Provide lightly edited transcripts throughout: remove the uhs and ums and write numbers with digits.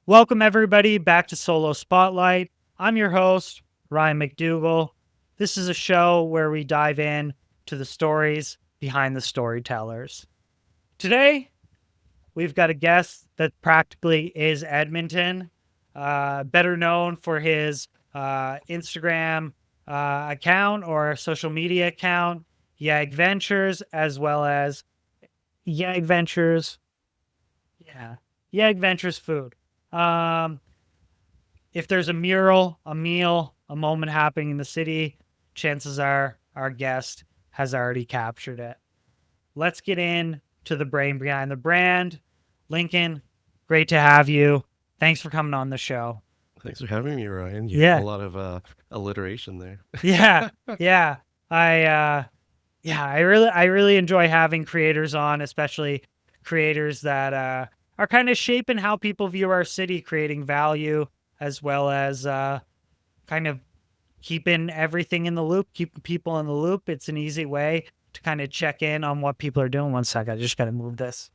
Welcome, everybody, back to Solo Spotlight. I'm your host, Ryan McDougall. This is a show where we dive in to the stories behind the storytellers. Today, we've got a guest that practically is Edmonton, better known for his Instagram account or social media account, YEG Ventures, as well as YEG Ventures. Yeah, YEG Ventures Food. Um, if there's a mural, a meal, a moment happening in the city, chances are our guest has already captured it. Let's get in to the brain behind the brand. Lincoln, great to have you. Thanks for coming on the show. Thanks for having me, Ryan. You a Yeah. lot of alliteration there. Yeah. Yeah. I really enjoy having creators on, especially creators that are kind of shaping how people view our city, creating value as well as kind of keeping everything in the loop, keeping people in the loop. It's an easy way to kind of check in on what people are doing. One sec, I just got to move this.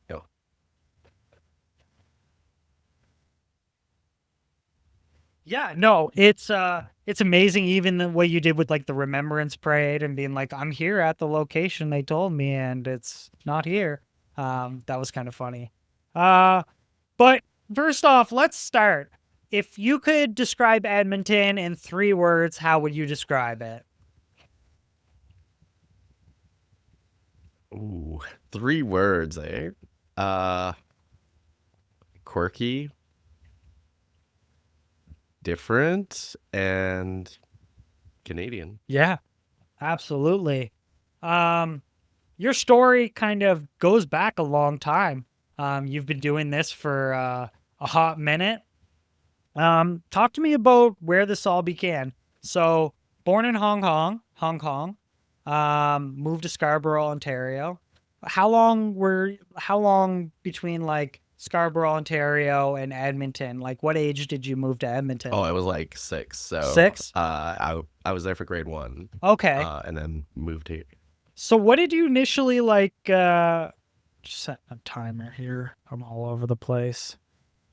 Yo, Yeah, no, it's amazing even the way you did with like the remembrance parade and being like, I'm here at the location they told me and it's not here. That was kind of funny. Uh but first off, let's start. If you could describe Edmonton in 3 words, how would you describe it? ooh, 3 words, eh? Uh, Quirky, different, and Canadian. Yeah, absolutely. Um your story kind of goes back a long time. You've been doing this for a hot minute. Talk to me about where this all began. So, born in Hong Kong, moved to Scarborough, Ontario. How long between like Scarborough, Ontario and Edmonton? Like what age did you move to Oh, Edmonton? I was like 6, so 6? I was there for grade 1, Okay. and then moved here. So what did you initially like just setting a timer here. I'm all over the place.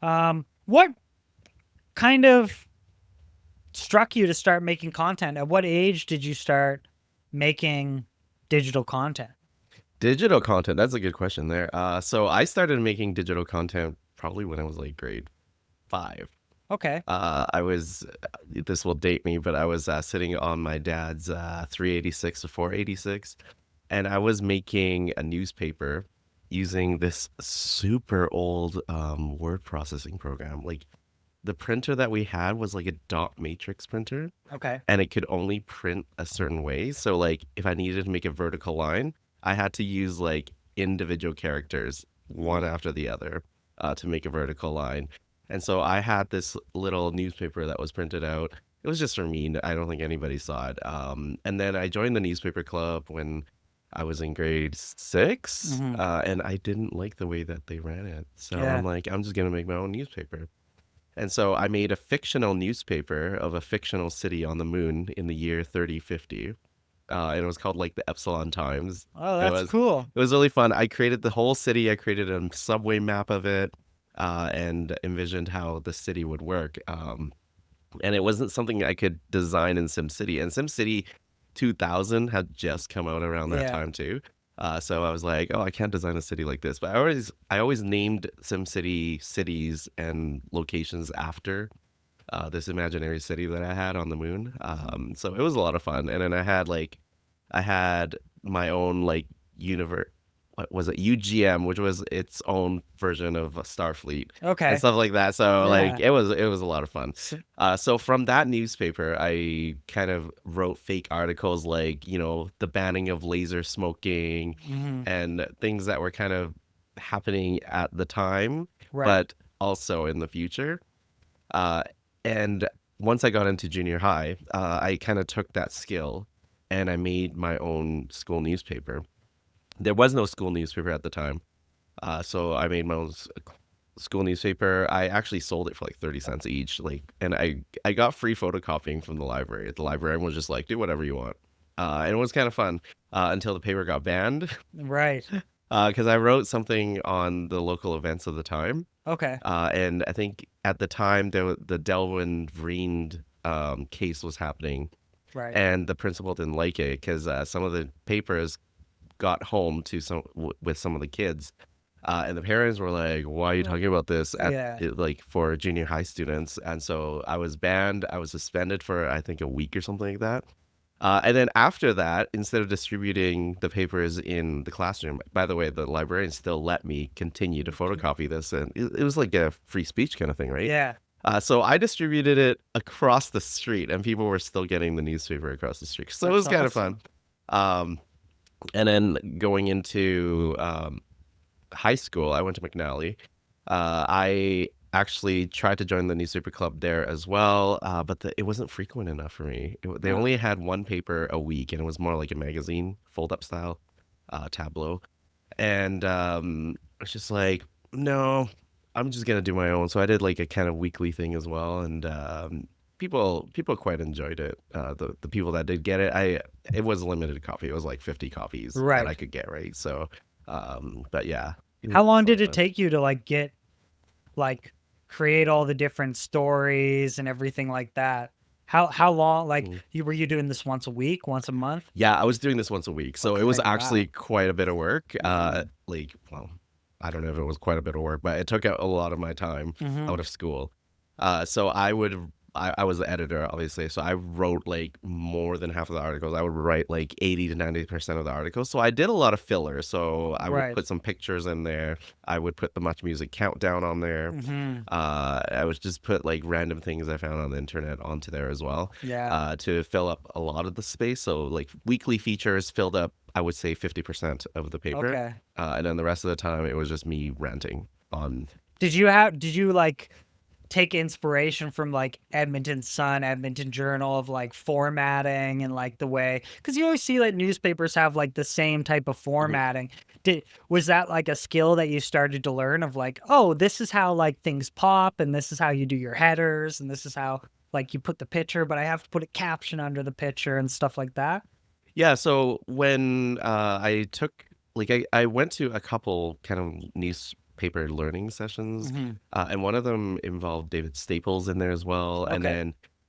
What kind of struck you to start making content? At what age did you start making digital content? Digital content. That's a good question there. So I started making digital content probably when I was like grade 5. Okay. I was, this will date me, but I was sitting on my dad's 386 to 486, and I was making a newspaper using this super old word processing program. Like the printer that we had was like a dot matrix printer, Okay. and it could only print a certain way. So, like, if I needed to make a vertical line, I had to use like individual characters one after the other to make a vertical line. And so I had this little newspaper that was printed out. It was just for me. I don't think anybody saw it. And then I joined the newspaper club when I was in grade 6, Mm-hmm. and I didn't like the way that they ran it. So I'm Yeah. like, I'm just going to make my own newspaper. And so I made a fictional newspaper of a fictional city on the moon in the year 3050. And it was called like the Epsilon Times. Oh, It that's was cool. it was really fun. I created the whole city. I created a subway map of it, and envisioned how the city would work. And it wasn't something I could design in SimCity. And SimCity 2000 had just come out around that Yeah. time too. So I was like, oh, I can't design a city like this. But I always named SimCity cities and locations after this imaginary city that I had on the moon. So it was a lot of fun. And then I had my own like universe. What was it? UGM, which was its own version of Starfleet and Okay. stuff like that. So like Yeah. it was a lot of fun. S- So from that newspaper, I kind of wrote fake articles like the banning of laser smoking mhm. and things that were kind of happening at the time, Right. but also in the future. Uh, and once I got into junior high, I kind of took that skill and I made my own school newspaper. There was no school newspaper at the time, so I made my own school newspaper. I actually sold it for like 30 cents each, and I got free photocopying from the library. The librarian was just like, do whatever you want, and it was kind of fun until the paper got banned. Right. because I wrote something on the local events of the time. Okay. And I think at the time the Delwyn Vreen case was happening, Right. and the principal didn't like it because some of the papers got home to with some of the kids, and the parents were like, "Why are you talking about this Yeah. like for junior high students?" And so I was banned. I was suspended for I think a week or something like that. And then after that, instead of distributing the papers in the classroom, by the way, the librarian still let me continue to photocopy this, and it was like a free speech kind of thing, right? Yeah. So I distributed it across the street, and people were still getting the newspaper across the street. So it was That's kind of awesome. fun. Um, and then going into high school, I went to McNally. I actually tried to join the newspaper club there as well, but it wasn't frequent enough for me. They Huh. only had one paper a week, and it was more like a magazine, fold-up style, tableau. And it's just like, no, I'm just gonna do my own. So I did like a kind of weekly thing as well, and people quite enjoyed it. The people that did get it, it was a limited copy. It was like 50 copies that I Right. could get, right? So, but yeah, it How was long a lot did of it fun. take you to like get like create all the different stories and everything like that? How long like Mm. you were you doing this once a week, once a month? Yeah, I was doing this once a week, so it was Okay, actually wow. quite a bit of work. Like, well, I don't know if it was quite a bit of work, but it took out a lot of my time Mm-hmm. out of school. So I was the editor, obviously, so I wrote like more than half of the articles. I would write like 80 to 90% of the articles. So I did a lot of filler. So I would Right. put some pictures in there. I would put the Much Music countdown on there. Mm-hmm. I would just put like random things I found on the internet onto there as well, Yeah. to fill up a lot of the space. So like weekly features filled up, I would say 50% of the paper, Okay. and then the rest of the time it was just me ranting on. Did you like take inspiration from like Edmonton Sun, Edmonton Journal of like formatting and like the way because you always see like newspapers have like the same type of Mhm. formatting. Did was that like a skill that you started to learn of like, oh, this is how like things pop and this is how you do your headers and this is how like you put the picture, but I have to put a caption under the picture and stuff like that? Yeah, so when I took like I went to a couple kind of newspaper learning sessions, Hmm. and one of them involved David Staples in there as well. And Okay.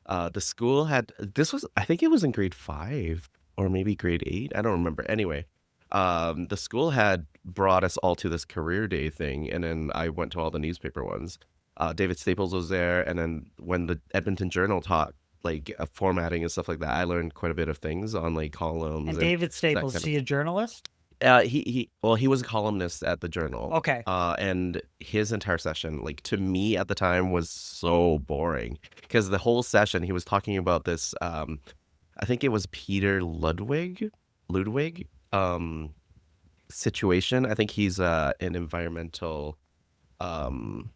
then the school had this was I think it was in grade 5 or maybe grade 8. I don't remember. Anyway, the school had brought us all to this career day thing, and then I went to all the newspaper ones. David Staples was there, and then when the Edmonton Journal taught like formatting and stuff like that, I learned quite a bit of things on like columns And and David that Staples, is kind of. he a journalist? He was a columnist at the Journal, Okay. and his entire session, like to me at the time, was so boring because the whole session he was talking about this. I think it was Peter Ludwig, situation. I think he's an environmental um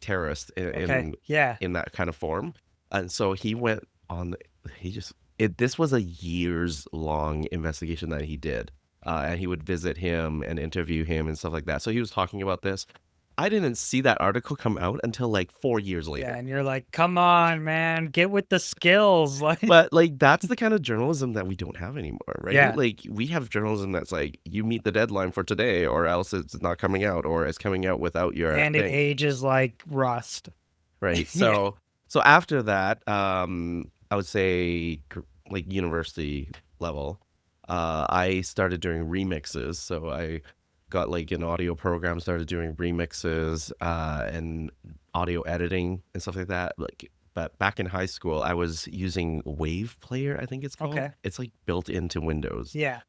terrorist Okay. Yeah. in that kind of form. And so he went on. He just it. This was a years long investigation that he did, and he would visit him and interview him and stuff like that. So he was talking about this. I didn't see that article come out until like 4 years Yeah. later. And you're like, come on, man, get with the skills. Like, But like that's the kind of journalism that we don't have anymore, right? yeah. Like we have journalism that's like you meet the deadline for today, or else it's not coming out, or it's coming out without your And it thing. ages like rust. Right. Yeah. So after that, I would say like university level, I started doing remixes. So I got like an audio program, started doing remixes, and audio editing and stuff like that. Like, but back in high school, I was using Wave Player, I think it's called. Okay. It's like built into Windows. Yeah.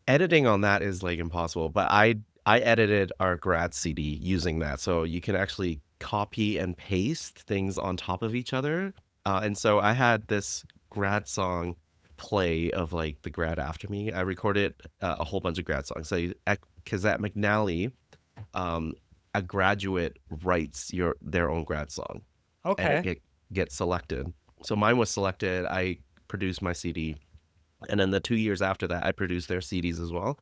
Editing on that is like impossible, but I edited our grad CD using that, so you can actually copy and paste things on top of each other. And so I had this grad song play of like the grad after me. I recorded a whole bunch of grad songs. So because at McNally, um, a graduate writes their own grad song, and Okay. it gets selected. So mine was selected. I produced my CD, and then the 2 years after that, I produced their CDs as well.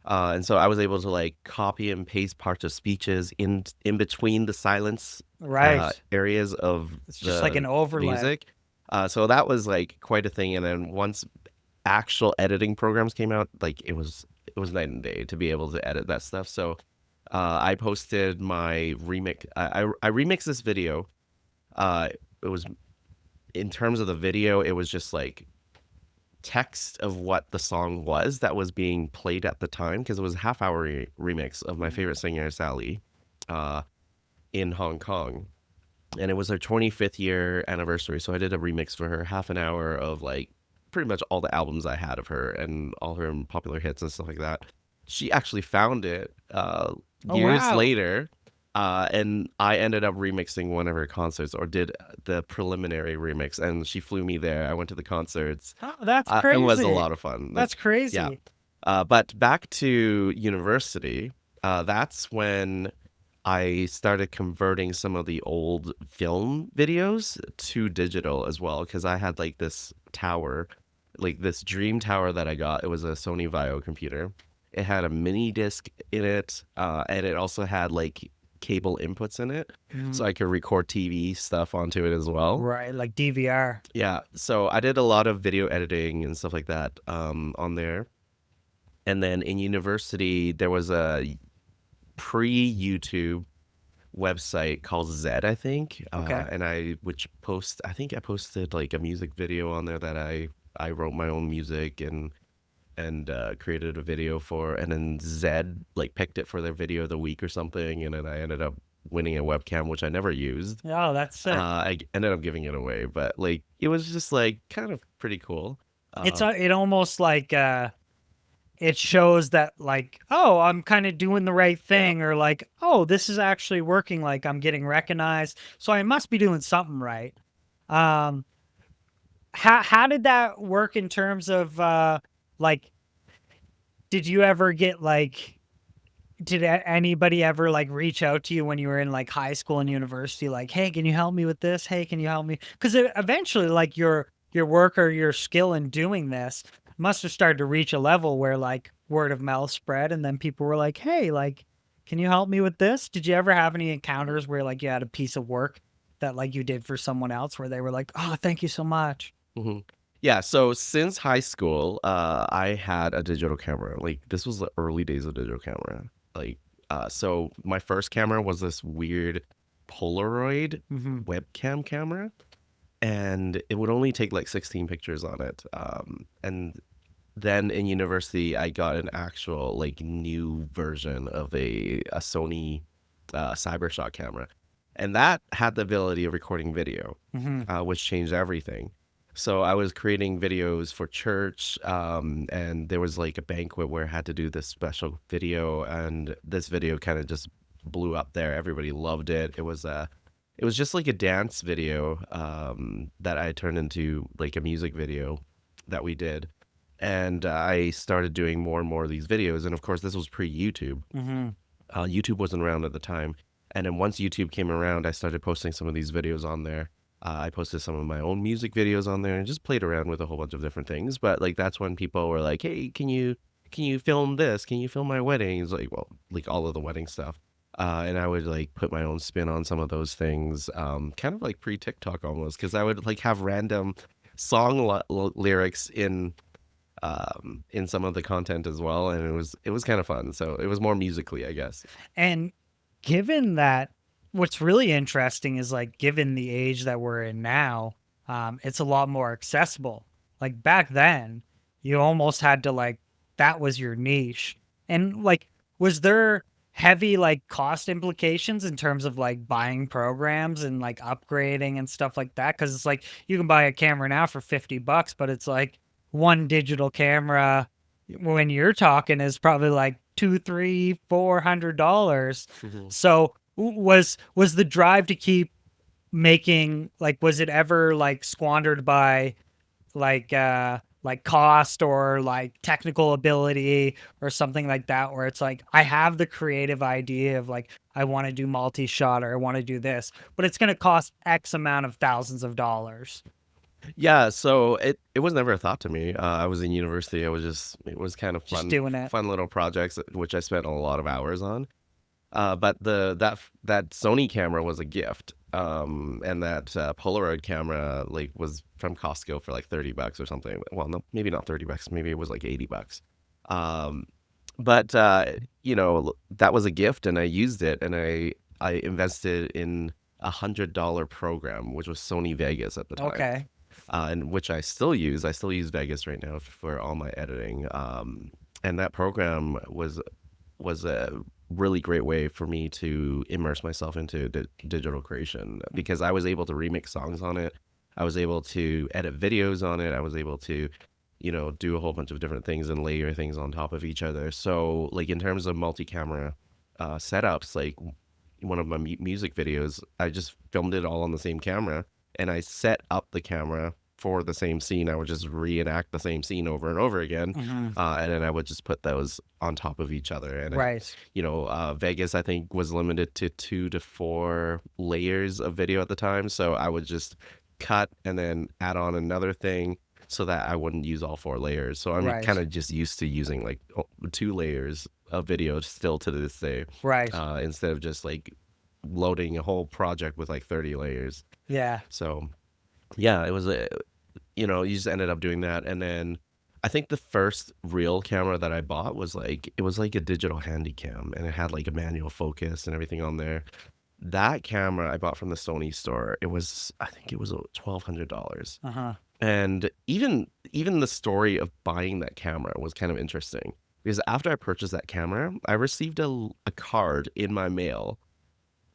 And so I was able to like copy and paste parts of speeches in between the silence Right. areas of It's just like the an overlay. music. So that was like quite a thing. And then once actual editing programs came out, like was night and day to be able to edit that stuff. So I posted my remix. I remixed this video. It was, in terms of the video, it was just like text of what the song was that was being played at the time, because it was a half-hour remix of my favorite singer Sally, uh, in Hong Kong, and it was her 25th year anniversary. So I did a remix for her, half an hour of like pretty much all the albums I had of her and all her popular hits and stuff like that. She actually found it Oh years wow. later, and I ended up remixing one of her concerts, or did the preliminary remix, and she flew me there. I went to the concerts. Oh, that's It was a crazy. lot of fun. That's Yeah. crazy. But back to university, that's when I started converting some of the old film videos to digital as well, because I had like this tower, like this dream tower that I got. It was a Sony Vaio computer. It had a mini disc in it, and it also had like cable inputs in it, Mhm. so I could record TV stuff onto it as well. Right, like DVR. Yeah, so I did a lot of video editing and stuff like that on there. And then in university, there was a pre-YouTube website called Zed, I think, Okay. and I think I posted like a music video on there that I wrote my own music and created a video for, and then Zed like picked it for their video of the week or something, and then I ended up winning a webcam, which I never used. Oh, that's sick. I ended up giving it away, but like it was just like kind of pretty cool. It's Um, it almost like it shows that like, oh, I'm kind of doing the right yeah. thing, or like, oh, this is actually working, like I'm getting recognized, so I must be doing something right. Um how did that work in terms of like, did you ever get like, did anybody ever like reach out to you when you were in like high school and university, like, hey, can you help me with this? Hey, can you help me? Because eventually like your work or your skill in doing this must have started to reach a level where like word of mouth spread, and then people were like, hey, like, can you help me with this? Did you ever have any encounters where like you had a piece of work that like you did for someone else where they were like, oh, thank you so much? hmm Yeah, so since high school, I had a digital camera. Like this was the early days of digital camera. Like, so my first camera was this weird Polaroid Mm-hmm. webcam camera, and it would only take like 16 pictures on it. And then in university, I got an actual like new version of a Sony CyberShot camera, and that had the ability of recording video, Mm-hmm. which changed everything. So I was creating videos for church, and there was like a banquet where I had to do this special video, and this video kind of just blew up there. Everybody loved it. It was just like a dance video that I turned into like a music video that we did, and I started doing more and more of these videos. And of course, this was pre-YouTube. Mm-hmm. YouTube wasn't around at the time. And then once YouTube came around, I started posting some of these videos on there. I posted some of my own music videos on there and just played around with a whole bunch of different things. But like that's when people were like, "Hey, can you film this? Can you film my wedding?" It's like, well, like all of the wedding stuff. And I would like put my own spin on some of those things, kind of like pre TikTok almost, because I would like have random song lyrics in some of the content as well, and it was kind of fun. So it was more musically, I guess. And given that, what's really interesting is like, given the age that we're in now, it's a lot more accessible. Like back then, you almost had to like, that was your niche. And like, was there heavy like cost implications in terms of like buying programs and like upgrading and stuff like that? Because it's like you can buy a camera now for $50, but it's like one digital camera when you're talking is probably like two, three, $400. Mhm. So was the drive to keep making, like, was it ever like squandered by like cost or like technical ability or something like that, where it's like, I have the creative idea of like, I want to do multi-shot or I want to do this, but it's going to cost X amount of thousands of dollars. Yeah, so it was never a thought to me. I was in university. It was kind of Just doing it. fun little projects which I spent a lot of hours on. But that Sony camera was a gift. And that Polaroid camera like was from Costco for like $30 or something. Well, no, maybe not $30. Maybe it was like $80. Um, But that was a gift, and I used it, and I invested in $100 program, which was Sony Vegas at the time, Okay. and which I still use. I still use Vegas right now for all my editing. And that program was a really great way for me to immerse myself into digital creation because I was able to remix songs on it. I was able to edit videos on it. I was able to, do a whole bunch of different things and layer things on top of each other. So, like in terms of multi-camera setups, like one of my music videos, I just filmed it all on the same camera and I set up the camera for the same scene. I would just reenact the same scene over and over again, Hmm. and then I would just put those on top of each other. And Right. Vegas I think was limited to 2 to 4 layers of video at the time, so I would just cut and then add on another thing so that I wouldn't use all 4 layers. So I'm kind Right. of just used to using like 2 layers of video still to this day, Right. instead of just like loading a whole project with like 30 layers. Yeah. So yeah, it was a, you just ended up doing that. And then I think the first real camera that I bought was like, it was like a digital handy cam and it had like a manual focus and everything on there. That camera I bought from the Sony store. I think it was $1,200. Uh-huh. And even the story of buying that camera was kind of interesting because after I purchased that camera, I received a card in my mail,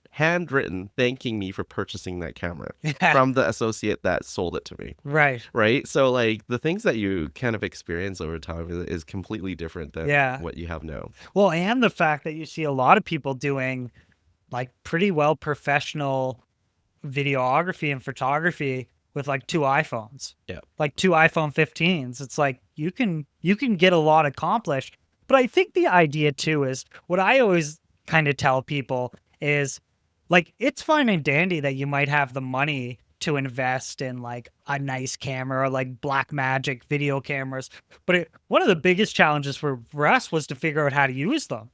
handwritten, thanking me for purchasing that camera Yeah. from the associate that sold it to me. Right. Right? So like the things that you kind of experience over time is completely different than Yeah. what you have now. Well, and the fact that you see a lot of people doing like pretty well professional videography and photography with like 2 iPhones, Yeah. like 2 iPhone 15s. It's like you can get a lot accomplished. But I think the idea too is what I always kind of tell people is like it's fine and dandy that you might have the money to invest in like a nice camera or like black magic video cameras, but one of the biggest challenges for us was to figure out how to use them,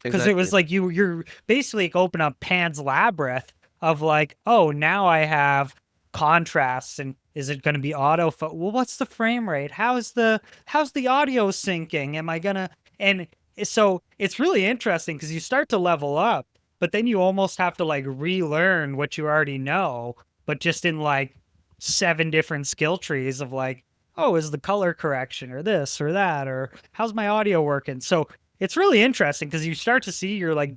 because it Exactly. was like you're basically like open up Pan's Labyrinth of like, oh, now I have contrasts, and is it going to be well, what's the frame rate? How's the audio syncing? Am I gonna and so it's really interesting because you start to level up, but then you almost have to like relearn what you already know, but just in like 7 different skill trees of like, oh, is the color correction or this or that, or how's my audio working? So it's really interesting because you start to see you're like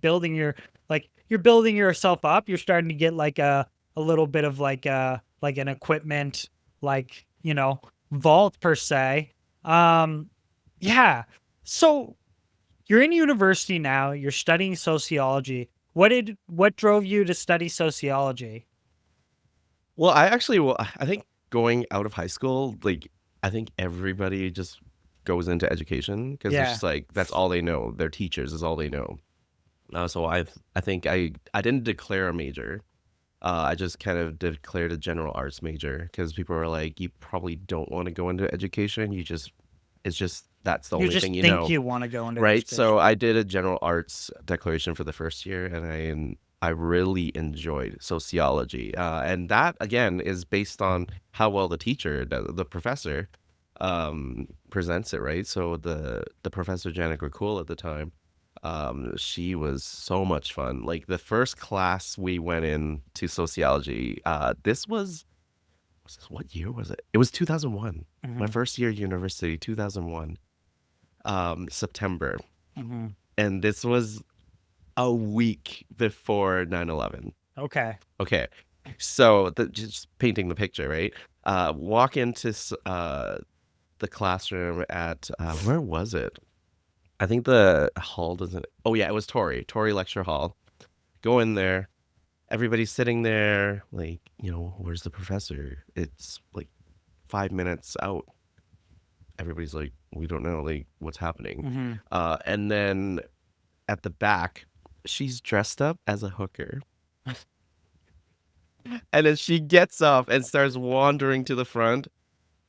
you're building yourself up. You're starting to get like a little bit of like an equipment like vault per se. Um, yeah. So you're in university now. You're studying sociology. What drove you to study sociology? Well, I think going out of high school, like I think everybody just goes into education because it's Yeah. just like that's all they know. Their teachers is all they know. So I think I didn't declare a major. I just kind of declared a general arts major because people were like, you probably don't want to go into education. It's just that's the You only just thing you think know, you want to go into right? So education. I did a general arts declaration for the first year, and I really enjoyed sociology, and that again is based on how well the teacher, the professor, presents it, right? So the professor Janet Cool at the time, she was so much fun. Like the first class we went in to sociology, what year was it? It was 2001. My Hmm. first year at university, 2001, September. Hmm. And this was a week before 9/11. Okay. Okay. So just painting the picture, right? Walk into the classroom at, where was it? I think the hall doesn't. Oh yeah, it was Torrey Lecture Hall. Go in there. Everybody's sitting there, like, where's the professor? It's like 5 minutes out. Everybody's like, we don't know, like, what's happening. Hmm. And then at the back, she's dressed up as a hooker. And then she gets up and starts wandering to the front.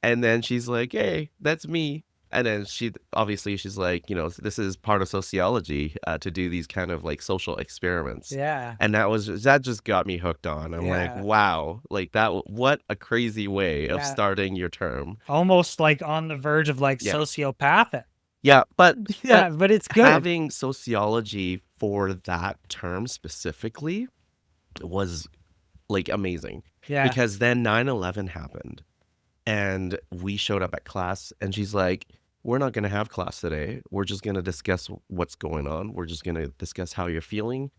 And then she's like, hey, that's me. And then she's like, this is part of sociology, to do these kind of like social experiments. Yeah. And that just got me hooked on. I'm like, Yeah. wow, like what a crazy way of Yeah. starting your term. Almost like on the verge of like Yeah. sociopathic. Yeah, but Yeah, but it's good. having sociology for that term specifically was like amazing, Yeah. because then 9/11 happened and we showed up at class and she's like, we're not going to have class today. We're just going to discuss what's going on. We're just going to discuss how you're feeling.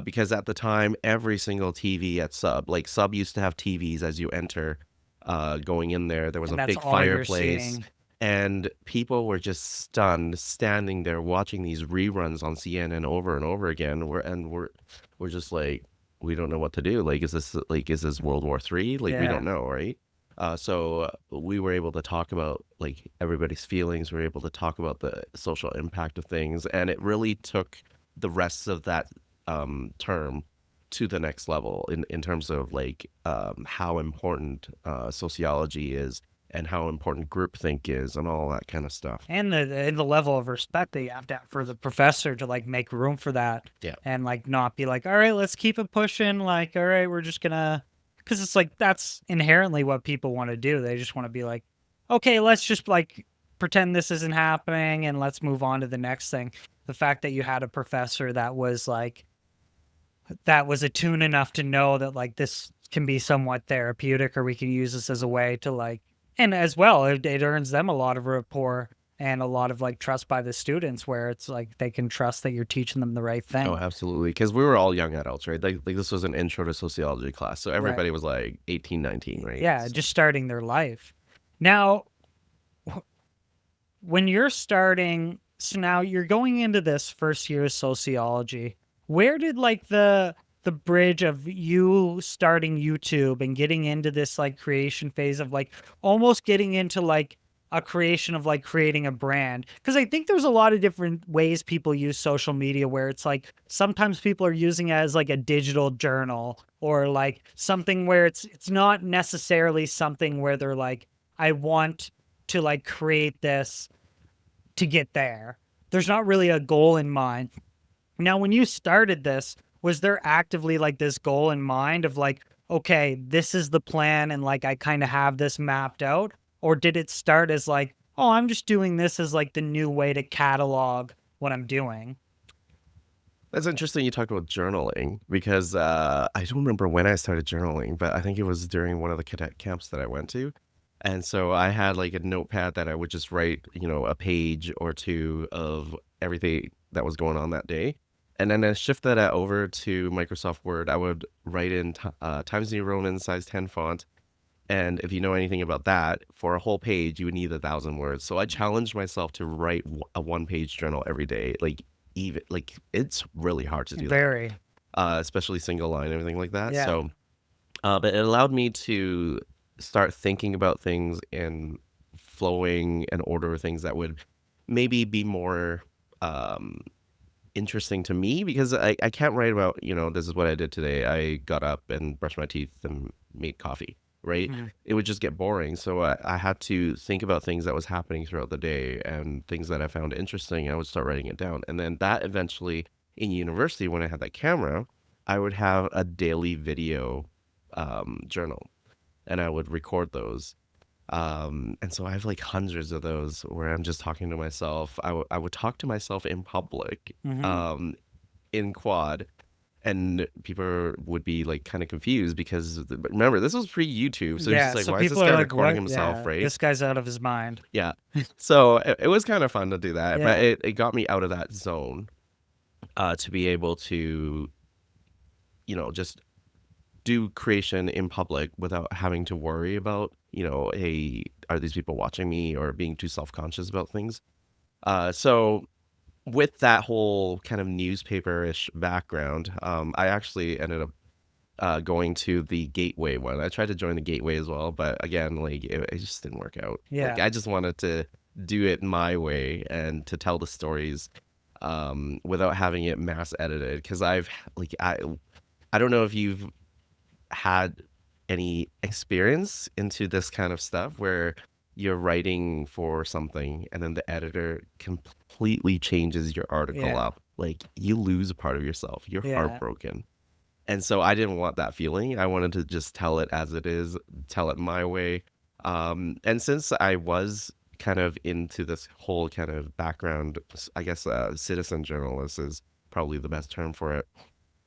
Because at the time, every single TV at Sub used to have TVs as you enter, going in there. There was And a that's big all you're fireplace, seeing. and people were just stunned, standing there watching these reruns on CNN over and over again. We're just like, we don't know what to do. Like, is this World War III? Like, we Yeah. don't know, right? So we were able to talk about like everybody's feelings. We were able to talk about the social impact of things, and it really took the rest of that term to the next level in terms of like how important sociology is and how important groupthink is and all that kind of stuff. And the level of respect that you have to have for the professor to like make room for that, Yeah. and like not be like, all right, let's keep it pushing. Like, all right, we're just gonna, because it's like that's inherently what people want to do. They just want to be like, okay, let's just like pretend this isn't happening and let's move on to the next thing. The fact that you had a professor that was like, that was attuned enough to know that like this can be somewhat therapeutic, or we can use this as a way to like, and as well it earns them a lot of rapport and a lot of like trust by the students, where it's like they can trust that you're teaching them the right Oh, thing. absolutely. Because we were all young adults, right? Like this was an intro to sociology class, so Right. everybody was like 18, 19, right? Yeah, just starting their life. Now when you're starting, so now you're going into this first year of sociology, where did like the bridge of you starting YouTube and getting into this like creation phase of like almost getting into like a creation of like creating a brand? Because I think there's a lot of different ways people use social media, where it's like sometimes people are using it as like a digital journal, or like something where it's not necessarily something where they're like, I want to like create this to get there. There's not really a goal in mind. Now, when you started this, was there actively like this goal in mind of like, okay, this is the plan and like I kind of have this mapped out? Or did it start as like, oh, I'm just doing this as like the new way to catalog what I'm doing? That's interesting you talked about journaling, because I don't remember when I started journaling, but I think it was during one of the cadet camps that I went to. And so I had like a notepad that I would just write, a page or two of everything that was going on that day. And then I shifted that over to Microsoft Word. I would write in Times New Roman size 10 font. And if you know anything about that, for a whole page, you would need 1,000 words. So I challenged myself to write a one-page journal every day. Like, even like it's really hard to do that, Very. especially single line and everything like that. Yeah. So, but it allowed me to start thinking about things in flowing and order of things that would maybe be more interesting to me, because I can't write about, this is what I did today. I got up and brushed my teeth and made coffee, right? Mhm. It would just get boring. So I had to think about things that was happening throughout the day and things that I found interesting. I would start writing it down. And then that eventually, in university, when I had that camera, I would have a daily video journal, and I would record those. And so I have like hundreds of those where I'm just talking to myself. I would talk to myself in public, Mhm. in quad, and people would be like kind of confused because remember, this was pre-YouTube. So it's Yeah. just like, So why is this people are guy like, recording what? himself, Yeah. right? This guy's out of his mind. Yeah. So it was kind of fun to do that, but Yeah. it got me out of that zone, to be able to, just do creation in public without having to worry about, hey, are these people watching me, or being too self-conscious about things. So with that whole kind of newspaper-ish background, I actually ended up going to the Gateway one. I tried to join the Gateway as well, but again, like it just didn't work out. Like Yeah. I just wanted to do it my way and to tell the stories without having it mass edited, because like I don't know if you've had any experience into this kind of stuff where you're writing for something and then the editor completely changes your article Yeah. up. Like you lose a part of yourself. You're Yeah. heartbroken. And so I didn't want that feeling. I wanted to just tell it as it is, tell it my way. And since I was kind of into this whole kind of background, I guess citizen journalist is probably the best term for it.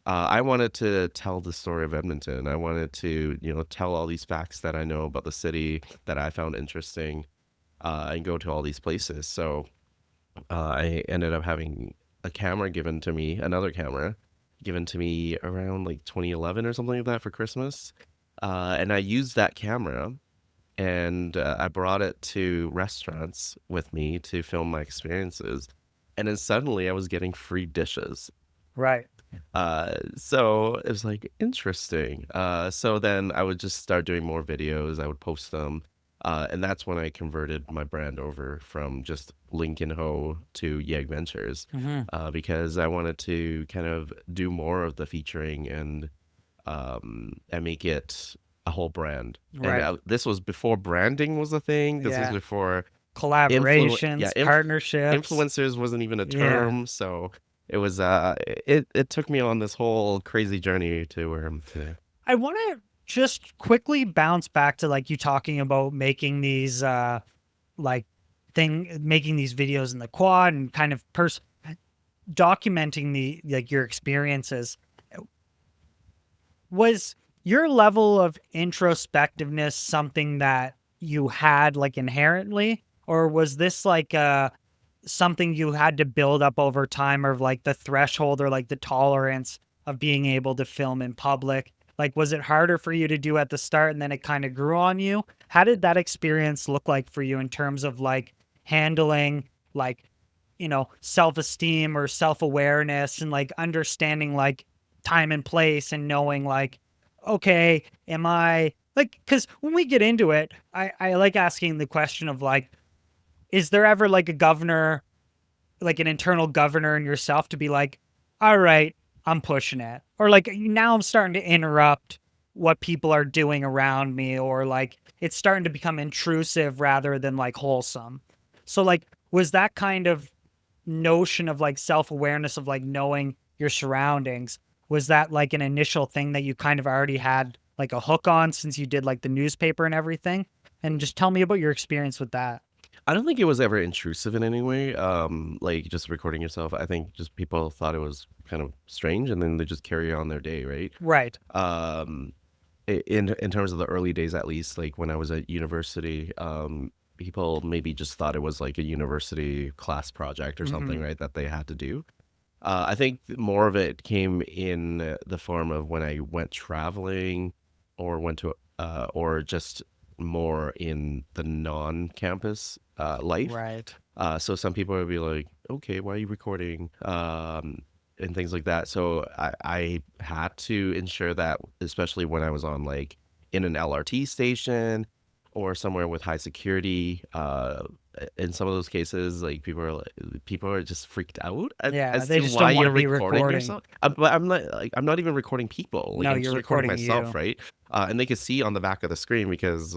I wanted to tell the story of Edmonton. I wanted to, tell all these facts that I know about the city that I found interesting, and go to all these places. So I ended up having a camera given to me, another camera given to me around like 2011 or something like that for Christmas. And I used that camera and I brought it to restaurants with me to film my experiences. And then suddenly I was getting free dishes. Right. So it was like interesting. So then I would just start doing more videos. I would post them. And that's when I converted my brand over from just Lincoln Ho to YEG Ventures, Hmm. because I wanted to kind of do more of the featuring and make it a whole brand. And Right. this was before branding was a thing. This was Yeah. before Collaborations, partnerships. influencers wasn't even a Yeah. term. So it was it took me on this whole crazy journey to where I'm today. I want to just quickly bounce back to like you talking about making these like making these videos in the quad and kind of documenting the like your experiences. Was your level of introspectiveness something that you had like inherently, or was this like something you had to build up over time, or like the threshold or like the tolerance of being able to film in public? Like, was it harder for you to do at the start and then it kind of grew on you? How did that experience look like for you in terms of like handling like, self-esteem or self-awareness and like understanding like time and place and knowing like, okay, am I like, because when we get into it, I like asking the question of like, is there ever like a governor, like an internal governor in yourself to be like, all right, I'm pushing it. Or like now I'm starting to interrupt what people are doing around me, or like it's starting to become intrusive rather than like wholesome. So like was that kind of notion of like self-awareness of like knowing your surroundings, was that like an initial thing that you kind of already had like a hook on since you did like the newspaper and everything? And just tell me about your experience with that. I don't think it was ever intrusive in any way. Like just recording yourself. I think just people thought it was kind of strange, and then they just carry on their day, right? Right. Um, in terms of the early days, at least, like when I was at university, people maybe just thought it was like a university class project or something, Hmm. right? That they had to do. I think more of it came in the form of when I went traveling, or went to, or just more in the non-campus life. Right. So some people would be like, "Okay, why are you recording?" And things like that. So I had to ensure that, especially when I was on like in an LRT station or somewhere with high security. In some of those cases, like people are just freaked out Yeah, as they to just why don't want to you're be recording recording. yourself. But I'm not even recording people. Like No, I'm you're just recording recording myself, you. right? And they could see on the back of the screen because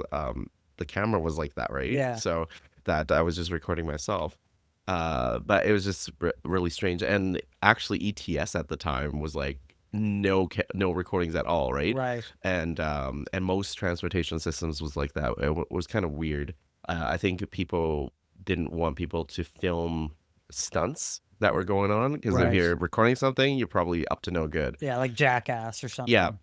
the camera was like that, right? Yeah. So that I was just recording myself. But it was just really strange. And actually, ETS at the time was like no recordings at all, right? Right. And most transportation systems was like that. It was kind of weird. I think people didn't want people to film stunts that were going on, because if Right. you're recording something, you're probably up to no good. Yeah, like Jackass or Yeah. something.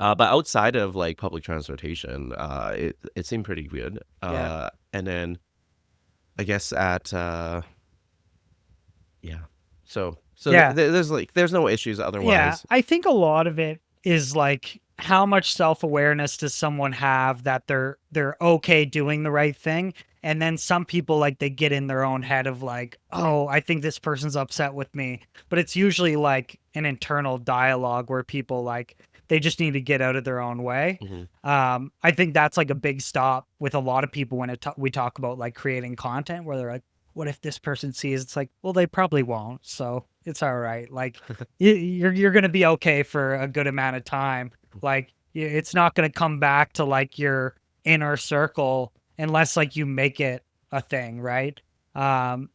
But outside of like public transportation, it seemed pretty good. Yeah. And then I guess at yeah. So Yeah. there's no issues Yeah. otherwise. I think a lot of it is like how much self-awareness does someone have that they're okay doing the right thing? And then some people like they get in their own head of like, oh, I think this person's upset with me. But it's usually like an internal dialogue where people like they just need to get out of their own way. Hmm. I think that's like a big stop with a lot of people when we talk about like creating content where they're like, what if this person sees? It's like, well, they probably won't, so it's all right. Like, you're gonna be okay for a good amount of time. Like, it's not gonna come back to like your inner circle unless like you make it a thing, right? And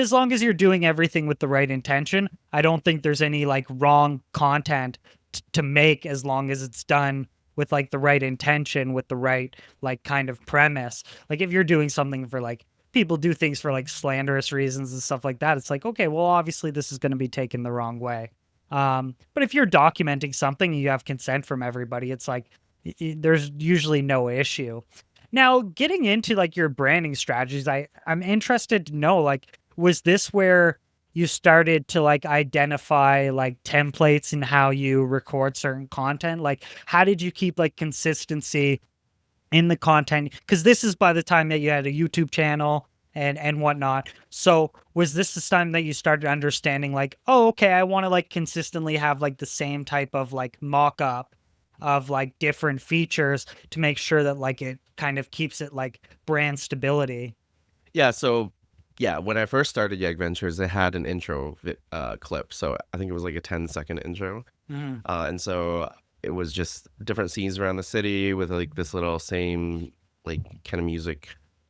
as long as you're doing everything with the right intention, I don't think there's any like wrong content to make as long as it's done with like the right intention, with the right like kind of premise. Like if you're doing something for like people do things for like slanderous reasons and stuff like that, it's like, okay, well, obviously this is going to be taken the wrong way. But if you're documenting something and you have consent from everybody, it's like there's usually no issue. Now, getting into like your branding strategies, I'm interested to know, like, was this where you started to like identify like templates and how you record certain content? Like, how did you keep like consistency in the content? Because this is by the time that you had a YouTube channel and whatnot. So was this the time that you started understanding like, oh, okay, I want to like consistently have like the same type of like mock up of like different features to make sure that like it kind of keeps it like brand stability? Yeah, so yeah, when I first started YEG Ventures, they had an intro clip. So I think it was like a 10-second intro. Mhm. And so it was just different scenes around the city with like this little same like kind of music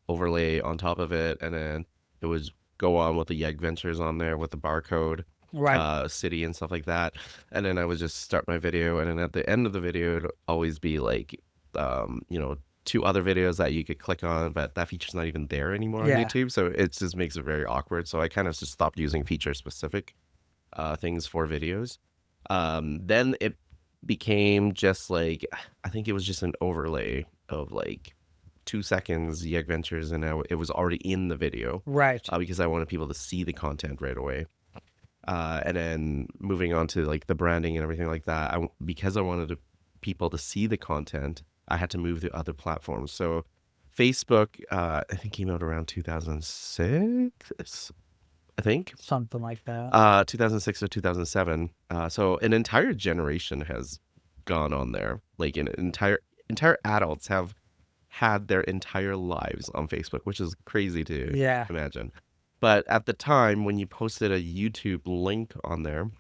overlay on top of it. And then it would go on with the YEG Ventures on there with the barcode, Right. city and stuff like that. And then I would just start my video. And then at the end of the video, it'd always be like, you know, two other videos that you could click on, but that feature's not even there anymore on Yeah. YouTube. So it just makes it very awkward. So I kind of just stopped using feature specific things for videos. Then it became just like, I think it was just an overlay of like 2 seconds YEG Ventures, and it was already in the video Right. because I wanted people to see the content right away. And then moving on to like the branding and everything like that, because I wanted people to see the content, I had to move to other platforms. So Facebook, I think came out around 2006, I think. Something like that. 2006 or 2007. So an entire generation has gone on there. Like an entire adults have had their entire lives on Facebook, which is crazy to Yeah. imagine. But at the time, when you posted a YouTube link on there,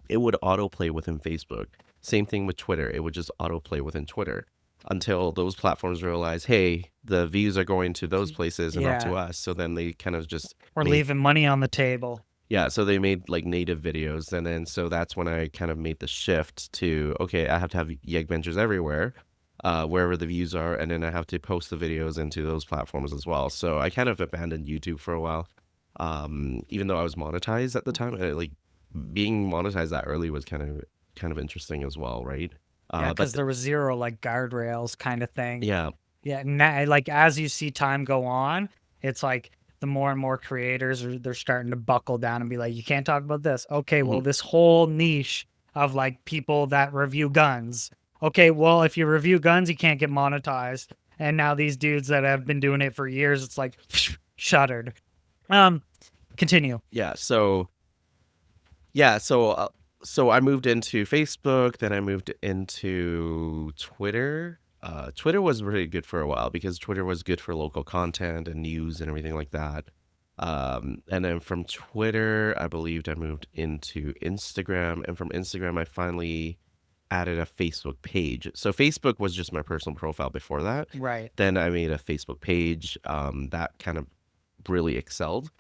it would autoplay within Facebook. Same thing with Twitter. It would just autoplay within Twitter until those platforms realize, hey, the views are going to those places and not to Yeah. us. So then they kind of just We're made, leaving money on the table. yeah, so they made like native videos. And then so that's when I kind of made the shift to, okay, I have to have YEG Ventures everywhere, wherever the views are. And then I have to post the videos into those platforms as well. So I kind of abandoned YouTube for a while. Even though I was monetized at the time, like being monetized that early was kind of interesting as well, right? Yeah, But because there was zero like guardrails kind of thing. yeah, Yeah, now like as you see time go on, it's like the more and more creators they're starting to buckle down and be like, you can't talk about this. Okay, well, mhm, this whole niche of like people that review guns. Okay, well, if you review guns, you can't get monetized. And now these dudes that have been doing it for years, it's like shuttered. Um, Continue. yeah. So yeah, so I moved into Facebook, then I moved into Twitter. Twitter was really good for a while because Twitter was good for local content and news and everything like that. And then from Twitter, I believed I moved into Instagram, and from Instagram, I finally added a Facebook page. So Facebook was just my personal profile before that. Right. Then I made a Facebook page that kind of really excelled.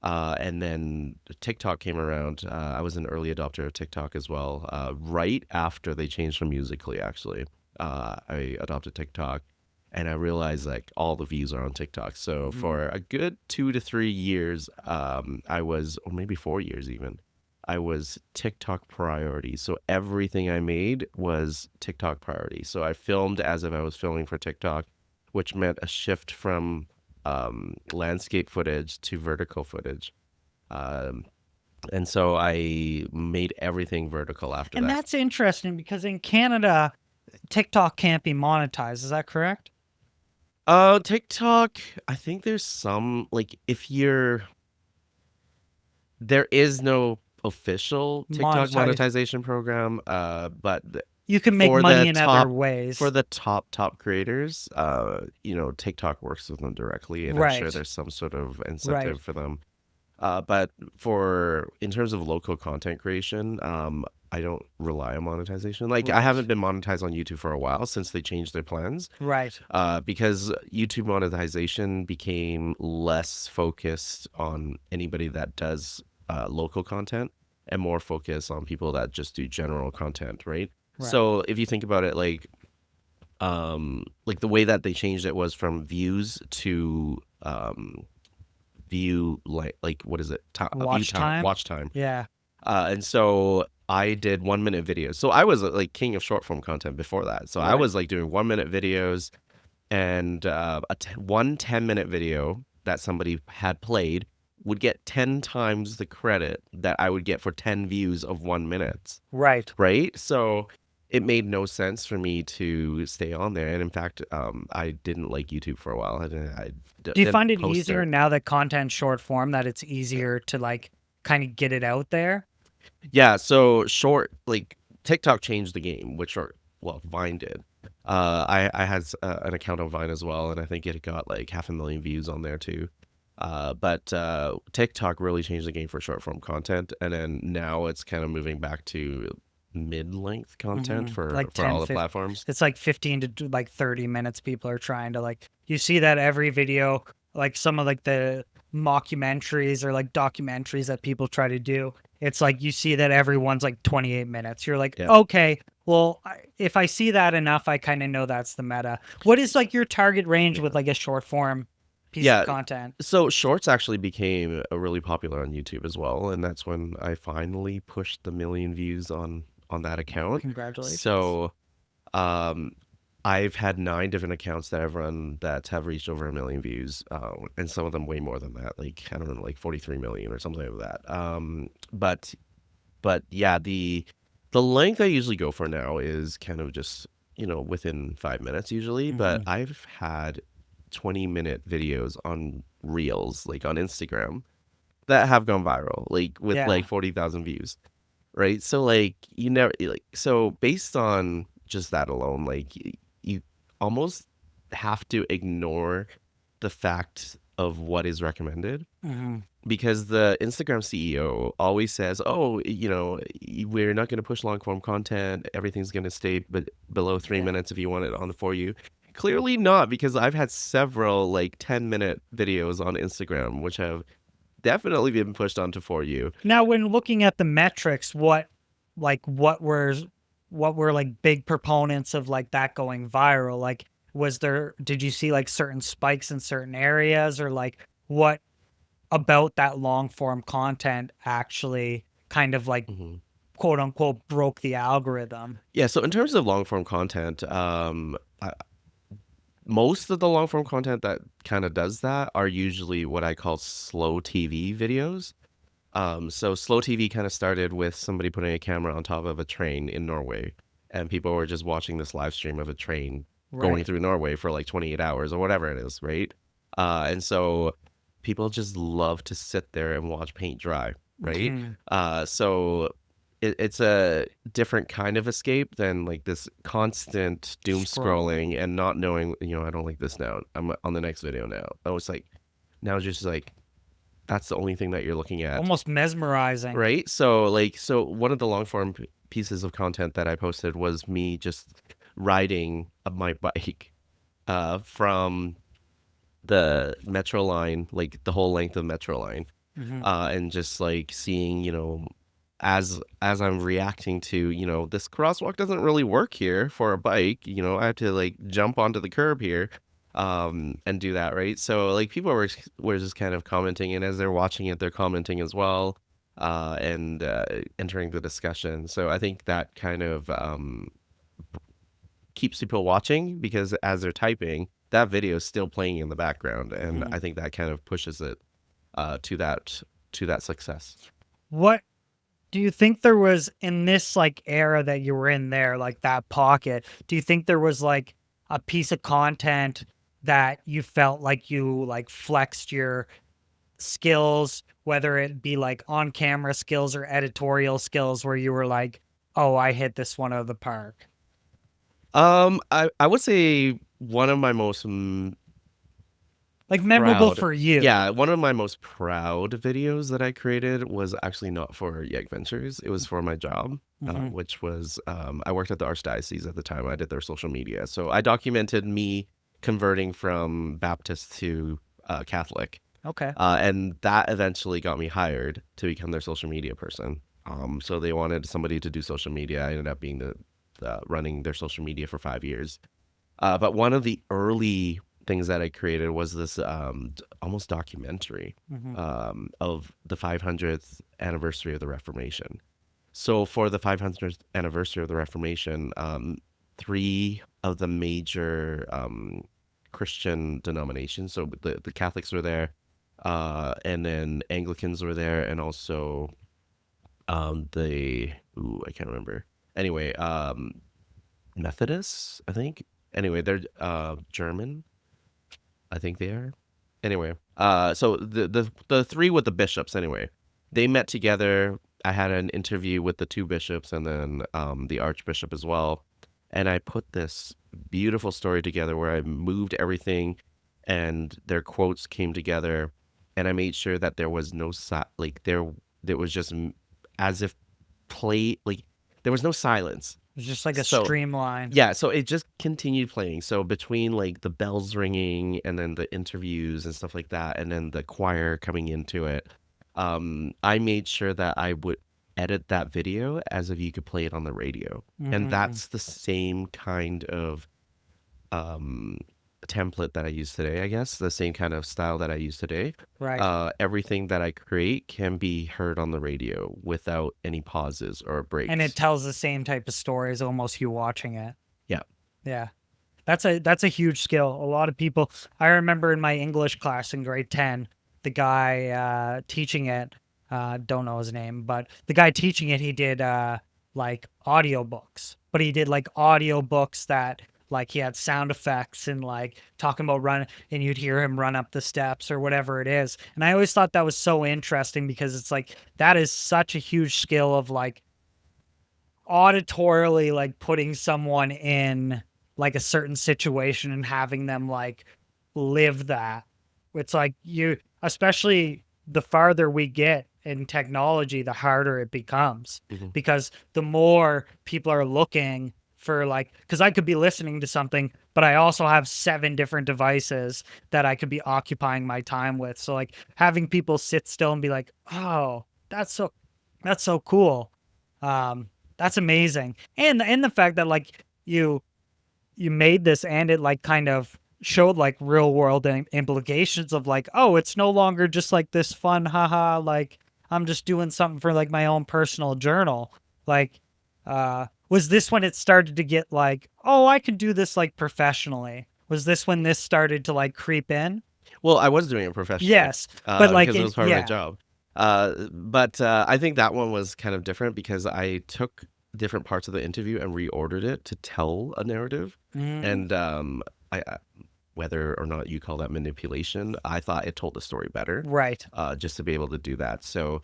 And then TikTok came around. I was an early adopter of TikTok as well. Right after they changed from Musically, actually, I adopted TikTok, and I realized like all the views are on TikTok. So for a good 2 to 3 years, I was, or maybe 4 years even, I was TikTok priority. So everything I made was TikTok priority. So I filmed as if I was filming for TikTok, which meant a shift from landscape footage to vertical footage. Um, and so I made everything vertical after And that. that's interesting because in Canada, TikTok can't be monetized. Is that correct? TikTok, I think there's some, like, there is no official TikTok Monetize. monetization program, but You can make for money the in other top ways. for the top creators, TikTok works with them directly, and I'm sure Right. there's some sort of Right. incentive for them. But in terms of local content creation, I don't rely on monetization. Like I Right. haven't been monetized on YouTube for a while since they changed their plans. Right. Because YouTube monetization became less focused on anybody that does local content and more focused on people that just do general content, right? Right. So if you think about it, like like the way that they changed it was from views to view like what is it? View Watch time, time. watch time. Yeah. And so I did 1 minute videos. So I was like king of short form content before that. So I Right. was like doing 1 minute videos, and one 10-minute video that somebody had played would get 10 times the credit that I would get for 10 views of 1 minute. Right. Right. So it made no sense for me to stay on there. And in fact, I didn't like YouTube for a while. Do you Didn't find it post easier there. now that content's short form that it's easier to like kind of get it out there? Yeah, so short, like TikTok changed the game, which are well, Vine did. I had an account on Vine as well, and I think it got like 500,000 views on there too. But TikTok really changed the game for short form content, and then now it's kind of moving back to mid-length content Like for 10, all the 15. platforms. It's like 15 to like 30 minutes. People are trying to like, you see that every video, like some of like the mockumentaries or like documentaries that people try to do. It's like you see that everyone's like 28 minutes. You're like, Yeah. okay, well, if I see that enough, I kind of know that's the meta. What is like your target range with like a short form piece of Yeah, content? so shorts actually became really popular on YouTube as well, and that's when I finally pushed the million views on that account. Congratulations. So, um, I've had 9 different accounts that I've run that have reached over 1 million views, and some of them way more than that, like I don't know, like 43 million or something like that. But yeah, the length I usually go for now is kind of just within 5 minutes usually. But Mhm. I've had 20-minute videos on Reels, like on Instagram, that have gone viral, like with like Yeah. 40,000 views, right? So like you never like so based on just that alone, like you almost have to ignore the fact of what is recommended, Hmm. because the Instagram CEO always says, "Oh, we're not going to push long form content. Everything's going to stay below 3 minutes if you want it on the For You." Clearly not, because I've had several like 10-minute videos on Instagram which have definitely been pushed onto For You. Now, when looking at the metrics, like, what were like big proponents of like that going viral? Like, did you see like certain spikes in certain areas, or like what about that long form content actually kind of like Mhm. quote unquote broke the algorithm? Yeah, so in terms of long form content, most of the long form content that kind of does that are usually what I call slow TV videos. So slow TV kind of started with somebody putting a camera on top of a train in Norway, and people were just watching this live stream of a train going Right. through Norway for like 28 hours or whatever it is, right? And so people just love to sit there and watch paint dry, right? Mhm. So it's a different kind of escape than like this constant doom Scrolling. scrolling and not knowing, I don't like this now. I'm on the next video now. Oh, it's like now it's just like that's the only thing that you're looking at. Almost mesmerizing. Right? So one of the long form pieces of content that I posted was me just riding my bike from the metro line, like the whole length of metro line, Hmm. and just like seeing, as I'm reacting to, this crosswalk doesn't really work here for a bike. I have to like jump onto the curb here, and do that, right? So like people were just kind of commenting, and as they're watching it, they're commenting as well, and entering the discussion. So I think that kind of keeps people watching, because as they're typing, that video is still playing in the background, and Hmm. I think that kind of pushes it to that success. What do you think there was in this like era that you were in there, like that pocket? Do you think there was like a piece of content that you felt like you like flexed your skills, whether it be like on camera skills or editorial skills, where you were like, oh, I hit this one out of the park? I would say one of my most Like memorable proud, for you. yeah, one of my most proud videos that I created was actually not for YEG Ventures. It was for my job, Hmm. which was I worked at the Archdiocese at the time. I did their social media, so I documented me converting from Baptist to Catholic, Okay. and that eventually got me hired to become their social media person. So they wanted somebody to do social media. I ended up being the running their social media for 5 years. But one of the early things that I created was this almost documentary Hmm. of the 500th anniversary of the Reformation. So for the 500th anniversary of the Reformation, three of the major Christian denominations, so the Catholics were there, and then Anglicans were there, and also the I can't remember. Anyway, Methodists, I think. Anyway, they're German. I think they are. Anyway, so the three with the bishops. Anyway, they met together. I had an interview with the two bishops and then the archbishop as well, and I put this beautiful story together where I moved everything, and their quotes came together, and I made sure that there was no like there was just as if play like there was no silence. It's just like a So streamline. yeah, so it just continued playing. So between like the bells ringing and then the interviews and stuff like that, and then the choir coming into it, I made sure that I would edit that video as if you could play it on the radio. And Hmm. that's the same kind of um template that I use today, I guess, the same kind of style that I use today. Right. Everything that I create can be heard on the radio without any pauses or And it breaks. tells the same type of story as almost you watching it. Yeah. Yeah. That's a huge skill. A lot of people, I remember in my English class in grade 10, the guy teaching it, don't know his name, but the guy teaching it, he did like audiobooks. But he did like audiobooks that like he had sound effects and like talking about run, and you'd hear him run up the steps or whatever it is. And I always thought that was so interesting because it's like that is such a huge skill of like auditorily like putting someone in like a certain situation and having them like live that. It's like you, especially the farther we get in technology, the harder it becomes Hmm. because the more people are looking for like, because I could be listening to something, but I also have 7 different devices that I could be occupying my time with. So like having people sit still and be like, oh, that's so cool. Um, that's amazing. And the fact that like you made this and it like kind of showed like real world implications of like, oh, it's no longer just like this fun haha like I'm just doing something for like my own personal journal. Like was this when it started to get like, oh, I could do this like professionally? Was this when this started to like creep in? Well, I was doing it professionally, Yes. But like because it it, was part of my yeah. job. But I think that one was kind of different because I took different parts of the interview and reordered it to tell a narrative. Mhm. And whether or not you call that manipulation, I thought it told the story better, Right. just to be able to do that. So,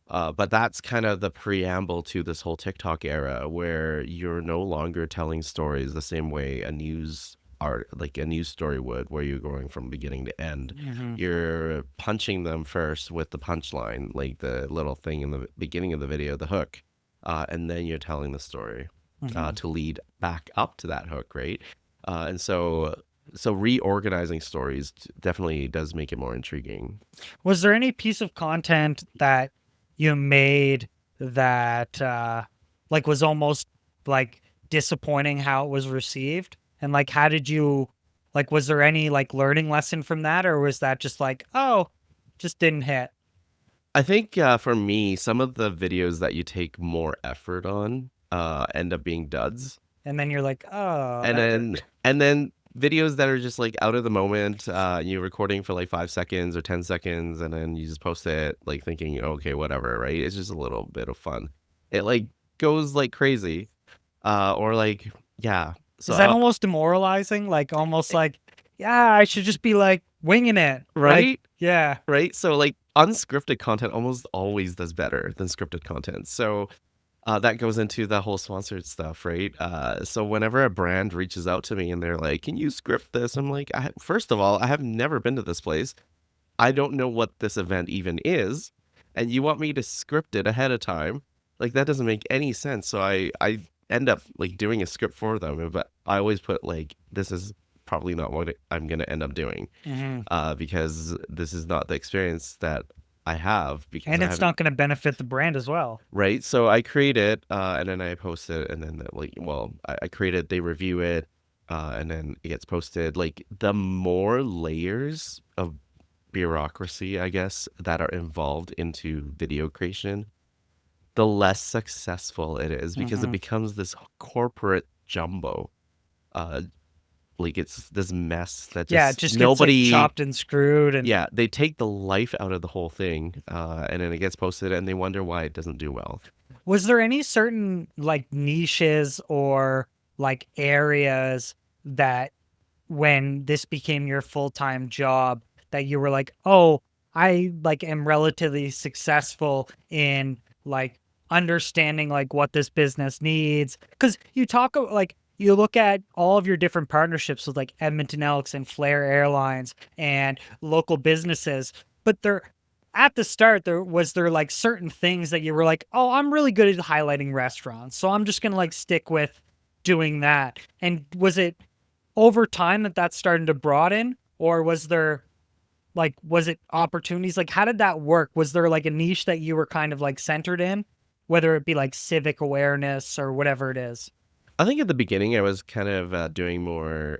but that's kind of the preamble to this whole TikTok era where you're no longer telling stories the same way a news art like a news story would, where you're going from beginning to end. Hmm. You're punching them first with the punchline, like the little thing in the beginning of the video, the hook, and then you're telling the story Hmm. to lead back up to that hook, right? And so reorganizing stories definitely does make it more intriguing. Was there any piece of content that you made that like was almost like disappointing how it was received? And like how did you like was there any like learning lesson from that or was that just like, oh, just didn't hit? I think for me, some of the videos that you take more effort on end up being duds, And then you're like, oh, and then videos that are just like out of the moment, you're recording for like 5 seconds or 10 seconds, and then you just post it like thinking, okay, whatever, right? It's just a little bit of fun. It like goes like crazy, or like yeah. So is that almost demoralizing? Like almost like, yeah, I should just be like winging it. Like, right, yeah. right. So like unscripted content almost always does better than scripted content. So that goes into the whole sponsored stuff, right? So whenever a brand reaches out to me and they're like, "Can you script this?" I'm like, first of all, I have never been to this place. I don't know what this event even is, and you want me to script it ahead of time? Like that doesn't make any sense. So I end up like doing a script for them, but I always put like, this is probably not what I'm gonna end up doing, Hmm. because this is not the experience that I have because And I it's haven't. not going to benefit the brand as well. Right. So I create it, and then I post it, and then like, well, I create it, they review it, and then it gets posted. Like the more layers of bureaucracy, I guess, that are involved into video creation, the less successful it is because it Hmm. becomes this corporate jumbo. Uh, like it's this mess that Yeah, it just just gets like nobody. chopped and screwed, and Yeah, they take the life out of the whole thing, and then it gets posted, and they wonder why it doesn't do well. was there any certain like niches or like areas that when this became your full-time job that you were like, "Oh, I like am relatively successful in like understanding like what this business needs." Cuz you talk like you look at all of your different partnerships with like Edmonton Elks and Flair Airlines and local businesses, but they're at the start there like certain things that you were like, "Oh, I'm really good at highlighting restaurants. So I'm just going to like stick with doing that." And was it over time that that's starting to broaden, or was there like was it opportunities, like how did that work? Was there like a niche that you were kind of like centered in, whether it be like civic awareness or whatever it is? I think at the beginning I was kind of doing more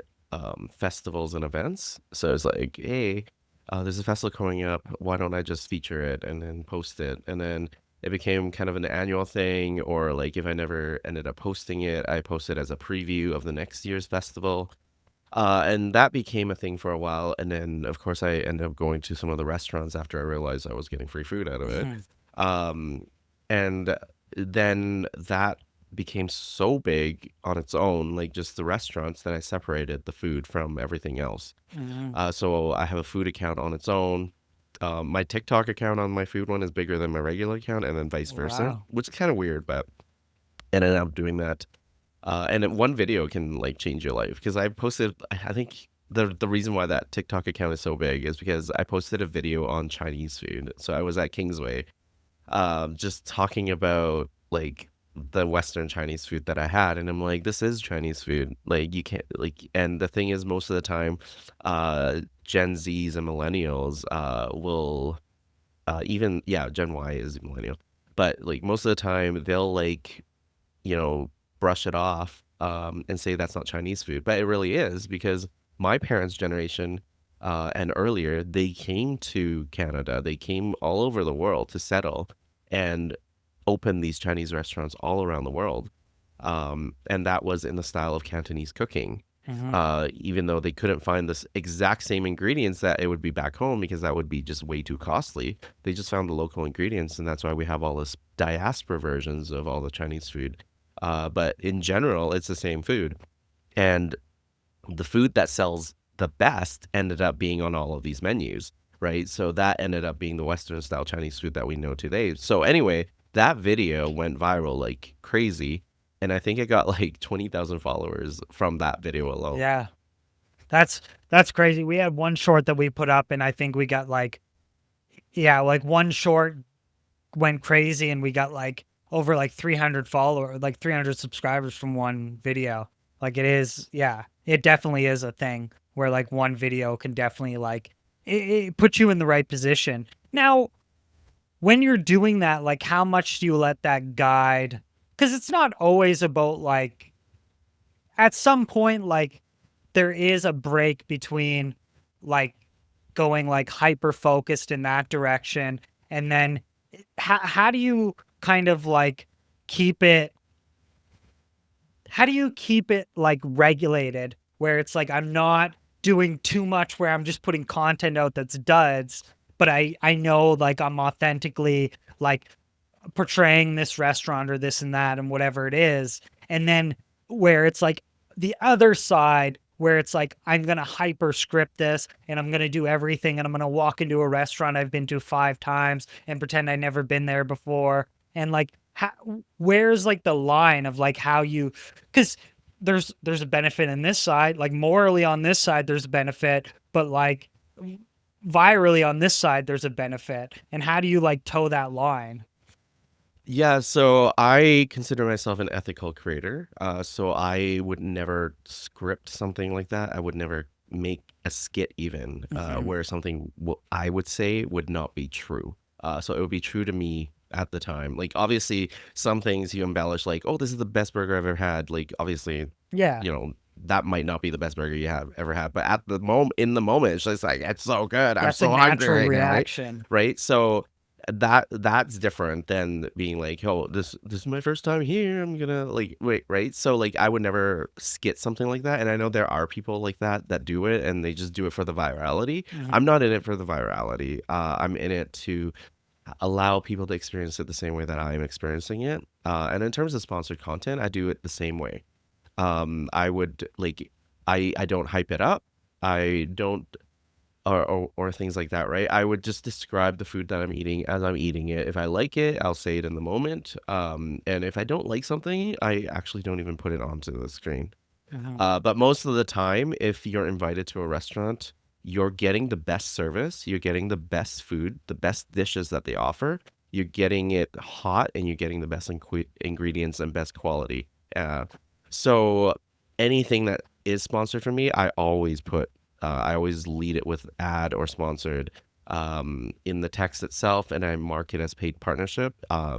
festivals and events. So it's like, hey, there's a festival coming up. Why don't I just feature it and then post it? And then it became kind of an annual thing, or like if I never ended up posting it, I posted as a preview of the next year's festival. And that became a thing for a while. And then, of course, I ended up going to some of the restaurants after I realized I was getting free food out of it. Mhm. Um, and then that became so big on its own, like just the restaurants, that I separated the food from everything else. Mhm. So I have a food account on its own. My TikTok account on my food one is bigger than my regular account, and then vice versa, Wow. which is kind of weird, but I ended up doing that. And then one video can like change your life because I posted. I think the reason why that TikTok account is so big is because I posted a video on Chinese food. So I was at Kingsway, just talking about like the Western Chinese food that I had, and I'm like, this is Chinese food. Like you can't like, and the thing is, most of the time, Gen Zs and millennials, will, even yeah, Gen Y is millennial, but like most of the time they'll like, you know, brush it off, and say that's not Chinese food, but it really is because my parents' generation, and earlier, they came to Canada. They came all over the world to settle and open these Chinese restaurants all around the world. And that was in the style of Cantonese cooking. Mhm. Even though they couldn't find this exact same ingredients that it would be back home because that would be just way too costly, they just found the local ingredients, and that's why we have all this diaspora versions of all the Chinese food. But in general, it's the same food. And the food that sells the best ended up being on all of these menus, right? So that ended up being the Western style Chinese food that we know today. So anyway, that video went viral like crazy. And I think it got like 20,000 followers from that video alone. Yeah. That's that's crazy. We had one short that we put up and I think we got like yeah, like one short went crazy and we got like over like 300 followers, like 300 subscribers from one video. Like it is, yeah, it definitely is a thing where like one video can definitely like it put you in the right position. Now, when you're doing that, like how much do you let that guide? Because it's not always about like at some point, like there is a break between like going like hyper focused in that direction and then how do you kind of like keep it how do you keep it like regulated where it's like I'm not doing too much where I'm just putting content out that's duds, but I know like I'm authentically like portraying this restaurant or this and that and whatever it is. And then where it's like the other side where it's like I'm going to hyper script this and I'm going to do everything and I'm going to walk into a restaurant I've been to 5 times and pretend I never been there before. And like how, where's like the line of like how you cuz there's a benefit in this side, like morally on this side there's a benefit, but like virally on this side there's a benefit. And how do you like toe that line? Yeah, so I consider myself an ethical creator. So I would never script something like that. I would never make a skit even, Mhm. where something I would say would not be true. So it would be true to me at the time. Like obviously, some things you embellish, like, "Oh, this is the best burger I've ever had." Like obviously, Yeah. you know, that might not be the best burger you have ever had, but at the moment, in the moment, it's just like, it's so good. I'm That's a so hungry natural right now, right? reaction. Right. So that's different than being like, oh, this is my first time here. I'm gonna like wait, right? So like I would never skit something like that. And I know there are people like that do it and they just do it for the virality. Mhm. I'm not in it for the virality. I'm in it to allow people to experience it the same way that I'm experiencing it. And in terms of sponsored content, I do it the same way. I would like I don't hype it up. I don't or things like that, right? I would just describe the food that I'm eating as I'm eating it. If I like it, I'll say it in the moment. And if I don't like something, I actually don't even put it onto the screen. Mhm. But most of the time, if you're invited to a restaurant, you're getting the best service, you're getting the best food, the best dishes that they offer. You're getting it hot, and you're getting the best ingredients and best quality. So anything that is sponsored for me, I always lead it with ad or sponsored in the text itself, and I mark it as paid partnership.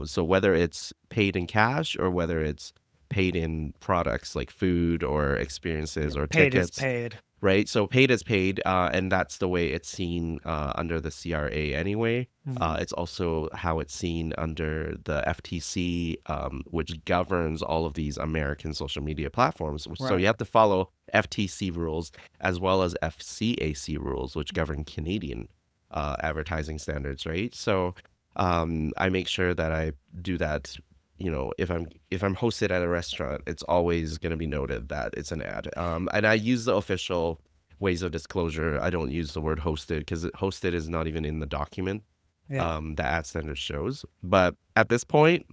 So whether it's paid in cash or whether it's paid in products like food or experiences or Paid is tickets, paid. right? So paid is paid, and that's the way it's seen under the CRA anyway. Mhm. It's also how it's seen under the FTC, which governs all of these American social media platforms. So you Right. have to follow FTC rules as well as FCAC rules, which govern Canadian advertising standards, right? So I make sure that I do that. If I'm hosted at a restaurant, it's always going to be noted that it's an ad. And I use the official ways of disclosure. I don't use the word hosted because hosted is not even in the document Yeah. that ad standard shows. But at this point,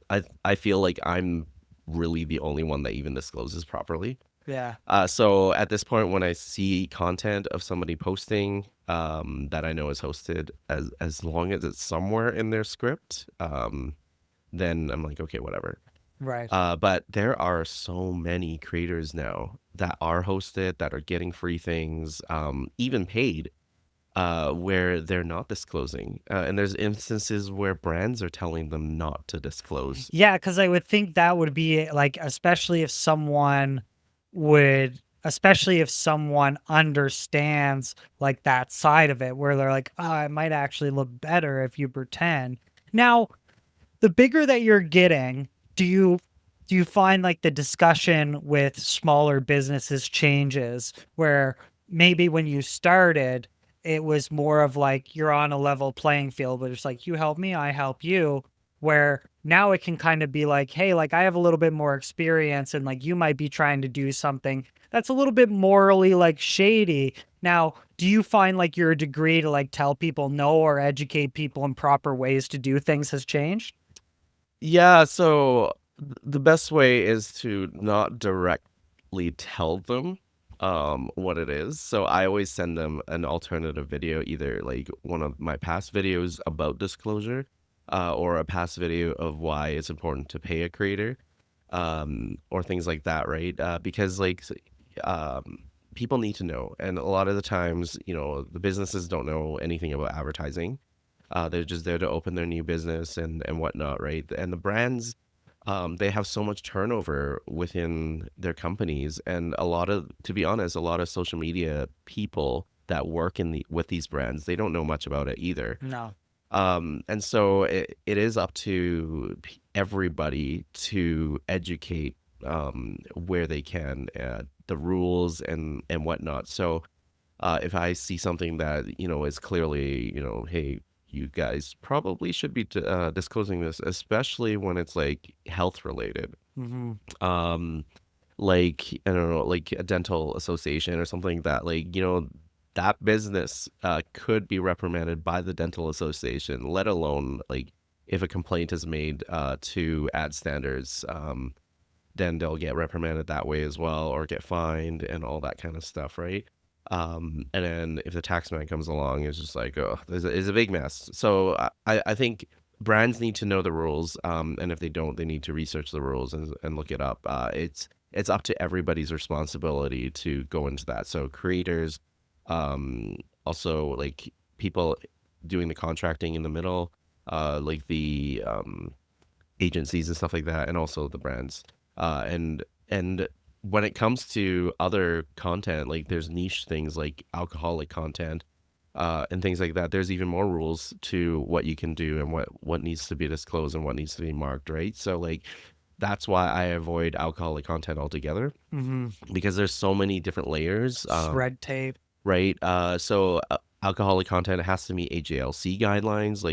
I feel like I'm really the only one that even discloses properly. Yeah. So at this point, when I see content of somebody posting that I know is hosted, as long as it's somewhere in their script, then I'm like, okay, whatever. Right. But there are so many creators now that are hosted, that are getting free things, even paid, where they're not disclosing. And there's instances where brands are telling them not to disclose. Yeah, because I would think that would be like, especially if someone understands like that side of it, where they're like, oh, it might actually look better if you pretend. Now, the bigger that you're getting, do you find like the discussion with smaller businesses changes where maybe when you started, it was more of like you're on a level playing field, but it's like you help me, I help you, where now it can kind of be like, hey, like I have a little bit more experience and like you might be trying to do something that's a little bit morally like shady. Now, do you find like your degree to like tell people no or educate people in proper ways to do things has changed? Yeah, so the best way is to not directly tell them what it is. So I always send them an alternative video, either like one of my past videos about disclosure, or a past video of why it's important to pay a creator, or things like that, right? Because like people need to know, and a lot of the times, the businesses don't know anything about advertising. They're just there to open their new business and whatnot, right? And the brands, they have so much turnover within their companies, and to be honest, a lot of social media people that work with these brands, they don't know much about it either. No. And so it is up to everybody to educate where they can, the rules and whatnot. So if I see something that is clearly, hey, you guys probably should be disclosing this, especially when it's like health related. Hmm. Um, like I don't know, like a dental association or something that that business could be reprimanded by the dental association, let alone like if a complaint is made to ad standards, then they'll get reprimanded that way as well or get fined and all that kind of stuff, right? And then if the tax man comes along, it's just like, oh, it's a big mess. So I think brands need to know the rules, and if they don't, they need to research the rules and look it up. It's up to everybody's responsibility to go into that. So creators, also like people doing the contracting in the middle, like the agencies and stuff like that, and also the brands. And when it comes to other content, like there's niche things like alcoholic content, and things like that. There's even more rules to what you can do and what needs to be disclosed and what needs to be marked, right? So like that's why I avoid alcoholic content altogether Mm-hmm. because there's so many different layers. Just red tape. Right? Alcoholic content has to meet AJLC guidelines.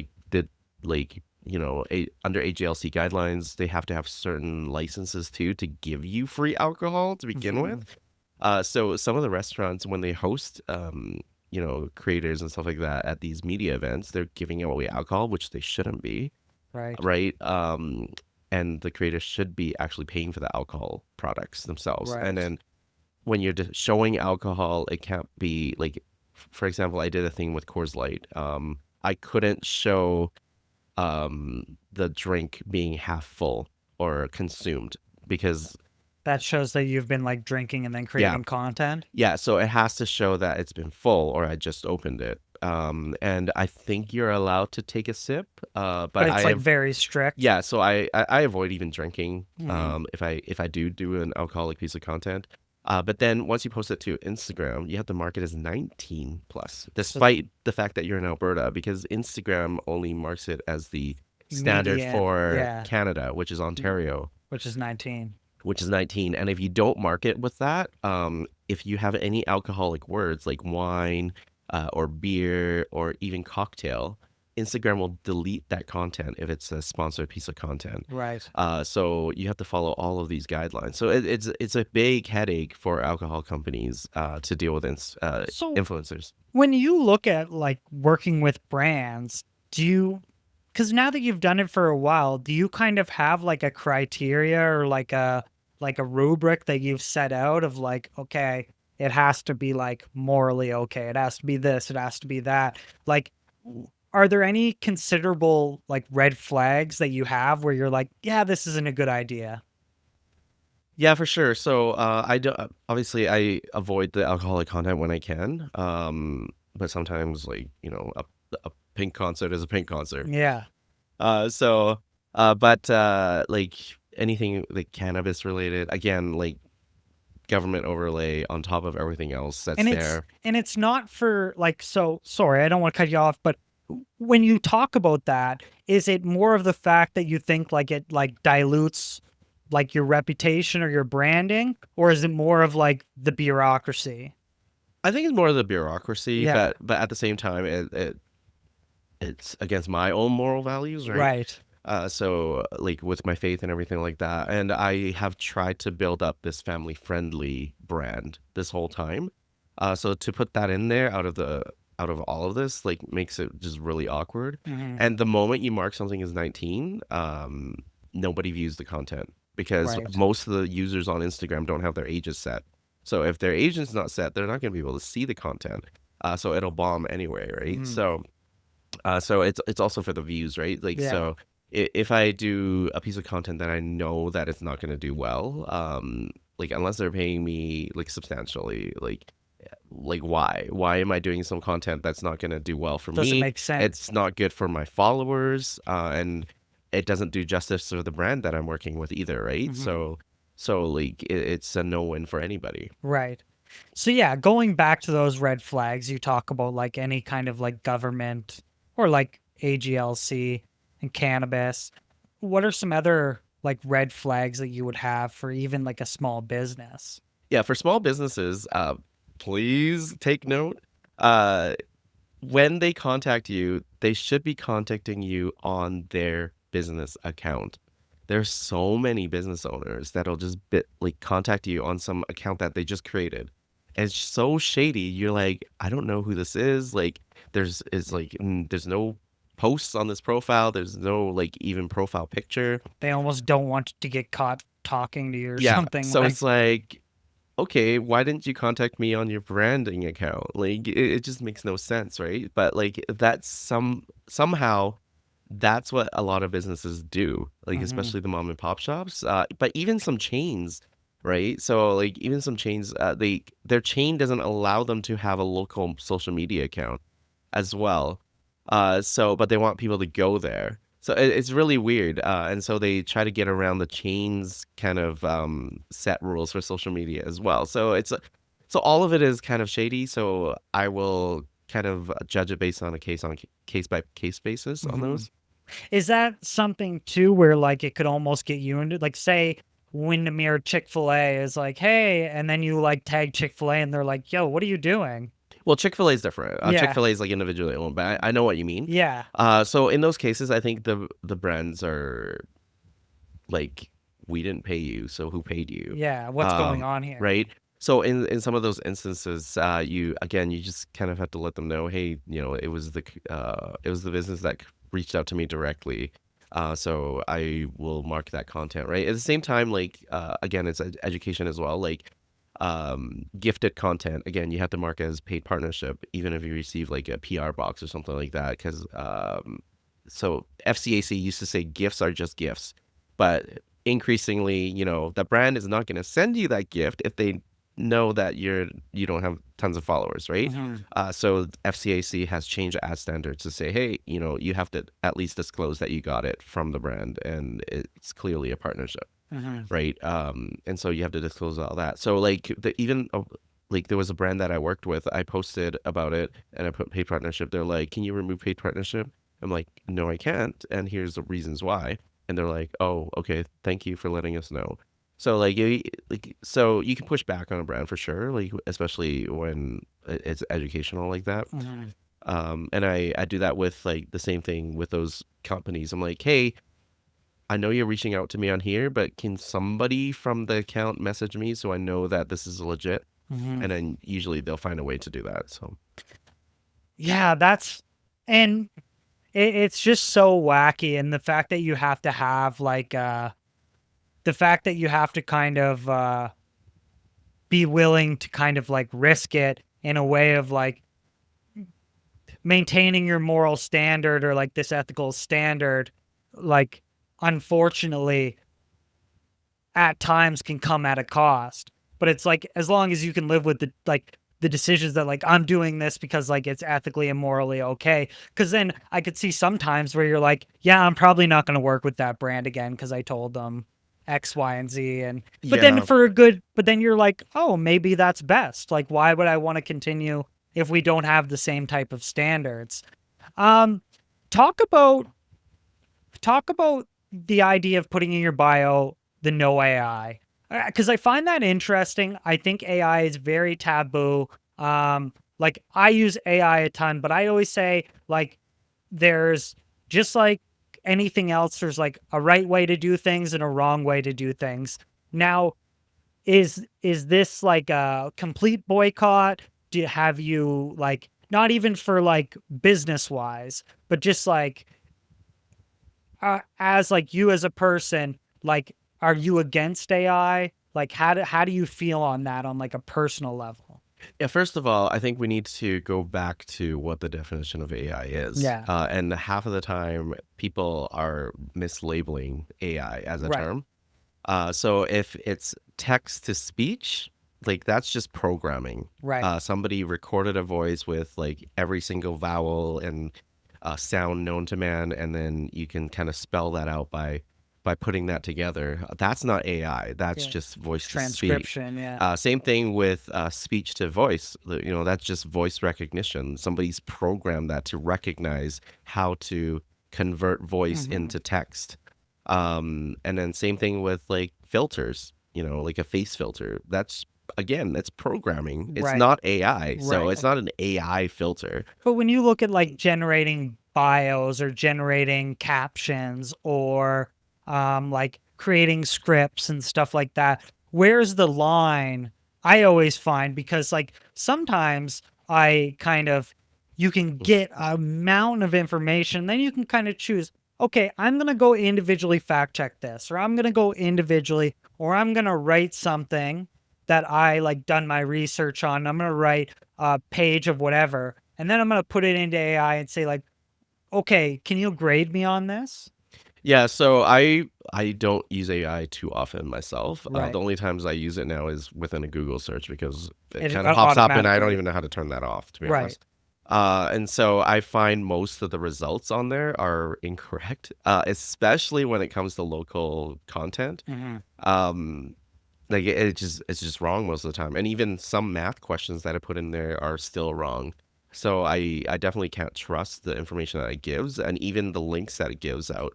Under AJLC guidelines, they have to have certain licenses too to give you free alcohol to begin Mm-hmm. with. So some of the restaurants, when they host, creators and stuff like that at these media events, they're giving away alcohol, which they shouldn't be, Right. right? And the creators should be actually paying for the alcohol products themselves. And Right. then when you're showing alcohol, it can't be like, for example, I did a thing with Coors Light. I couldn't show the drink being half full or consumed because That shows that you've been like drinking and then yeah, creating content. yeah. So it has to show that it's been full or I just opened it. And I think you're allowed to take a sip. But But it's I like have very strict. yeah. So I avoid even drinking. Mm-hmm. If I do an alcoholic piece of content. But then once you post it to Instagram, you have to mark it as 19 plus, So despite the fact that you're in Alberta, because Instagram only marks it as the standard median, for yeah, Canada, which is Ontario, which is 19. which is 19. And if you don't mark it with that, if you have any alcoholic words like wine, or beer, or even cocktail, Instagram will delete that content if it's a sponsored piece of content. Right. So you have to follow all of these guidelines. So it's a big headache for alcohol companies to deal with So influencers. when you look at like working with brands, do you, because now that you've done it for a while, do you kind of have like a criteria or like a rubric that you've set out of like, okay, it has to be like morally okay, it has to be this, it has to be that. Like, are there any considerable like red flags that you have where you're like, yeah, this isn't a good idea? Yeah, for sure. So I do, obviously I avoid the alcoholic content when I can. But sometimes like a pink concert is a pink concert. Yeah. So but like anything like cannabis related, again, like government overlay on top of everything else that's And there. it's not for like, so sorry, I don't want to cut you off, but when you talk about that, is it more of the fact that you think like it like dilutes like your reputation or your branding, or is it more of like the bureaucracy? I think it's more of the bureaucracy, Yeah. but at the same time, it's against my own moral values, right? Right. So like with my faith and everything like that, and I have tried to build up this family friendly brand this whole time. So to put that in there out of all of this, like makes it just really awkward. Hmm. And the moment you mark something as 19, nobody views the content because Right. most of the users on Instagram don't have their ages set. So if their age is not set, they're not going to be able to see the content. So it'll bomb anyway, right? Hmm. So it's also for the views, right? Like Yeah. so, if I do a piece of content that I know that it's not going to do well, like unless they're paying me like substantially, like why am I doing some content that's not going to do well for Doesn't me? make sense. It's not good for my followers, and it doesn't do justice to the brand that I'm working with either, right? Hmm. So like it's a no win for anybody. Right. So yeah, going back to those red flags, you talk about like any kind of like government or like AGLC and cannabis. What are some other like red flags that you would have for even like a small business? Yeah, for small businesses, please take note. Uh, when they contact you, they should be contacting you on their business account. There's so many business owners that'll just like contact you on some account that they just created. And it's so shady. You're like, I don't know who this is. Like, there's no posts on this profile. There's no like even profile picture. They almost don't want to get caught talking to you or Yeah. something So like. it's like, okay, why didn't you contact me on your branding account? Like it just makes no sense, right? But like that's somehow that's what a lot of businesses do, like Hmm. especially the mom and pop shops. But even some chains, right? So like even some chains, their chain doesn't allow them to have a local social media account as well. But they want people to go there. So it's really weird. And so they try to get around the chains kind of set rules for social media as well. So so all of it is kind of shady. So I will kind of judge it based on a case by case basis on Mhm. those. Is that something too where like it could almost get you into like say Windermere Chick-fil-A is like, hey, and then you like tag Chick-fil-A and they're like, yo, what are you doing? Well, Chick-fil-A is different. Yeah. Chick-fil-A is like individually owned, but I know what you mean. Yeah. So in those cases, I think the brands are like, we didn't pay you, so who paid you? Yeah. What's going on here? Right? So in some of those instances, you just kind of have to let them know, hey, it was the business that reached out to me directly. So I will mark that content, right? At the same time, like again, it's education as well. Like gifted content, again, you have to mark as paid partnership, even if you receive like a PR box or something like that. Because so FCAC used to say gifts are just gifts, but increasingly, the brand is not going to send you that gift if they know that you don't have tons of followers, right? Mhm. So FCAC has changed ad standards to say, hey, you have to at least disclose that you got it from the brand and it's clearly a partnership, Mhm. right? And so you have to disclose all that. So like like there was a brand that I worked with, I posted about it and I put paid partnership. They're like, can you remove paid partnership? I'm like, no, I can't. And here's the reasons why. And they're like, oh, okay, thank you for letting us know. So so you can push back on a brand for sure, like especially when it's educational like that. Mhm. And I do that with like the same thing with those companies. I'm like, hey, I know you're reaching out to me on here, but can somebody from the account message me so I know that this is legit? Mhm. And then usually they'll find a way to do that. So Yeah, and it's just so wacky. And the fact that you have to have like, the fact that you have to kind of, be willing to kind of like risk it in a way of like maintaining your moral standard or like this ethical standard, like unfortunately at times can come at a cost. But it's like as long as you can live with the decisions that like I'm doing this because like it's ethically and morally okay. Because then I could see sometimes where you're like, yeah, I'm probably not going to work with that brand again because I told them X, Y, and Z. And yeah, but then you're like, oh, maybe that's best. Like, why would I want to continue if we don't have the same type of standards? Um, talk about talk about the idea of putting in your bio the no AI, because I find that interesting. I think AI is very taboo. Like I use AI a ton, but I always say like there's just like anything else. There's like a right way to do things and a wrong way to do things. Now, is this like a complete boycott? Have you like not even for like business wise, but just like as like you as a person, like, are you against AI? Like, how do you feel on that on like a personal level? yeah. First of all, I think we need to go back to what the definition of AI is. Yeah. And half of the time, people are mislabeling AI as a Right. term. So if it's text to speech, like that's just programming. Right. Somebody recorded a voice with like every single vowel and sound known to man, and then you can kind of spell that out by putting that together. That's not AI. That's Yeah. just voice to speak. Transcription. Yeah. Same thing with speech to voice. That's just voice recognition. Somebody's programmed that to recognize how to convert voice Hmm. into text. And then same thing with like filters, like a face filter. That's again, that's programming. It's Right. not AI. So Right. it's not an AI filter. But when you look at like generating bios or generating captions or like creating scripts and stuff like that, where's the line? I always find because like sometimes I kind of you can get a mountain of information, then you can kind of choose, okay, I'm gonna go individually fact check this, or I'm gonna go individually, or I'm gonna write something that I like done my research on. I'm gonna write a page of whatever, and then I'm gonna put it into AI and say like, okay, can you grade me on this? Yeah, so I don't use AI too often myself. Right. The only times I use it now is within a Google search because it It kind of pops up and I don't automatically. even know how to turn that off, to be Right. honest. And so I find most of the results on there are incorrect, especially when it comes to local content. Hmm. Um, like it's just wrong most of the time, and even some math questions that I put in there are still wrong. So I definitely can't trust the information that it gives, and even the links that it gives out.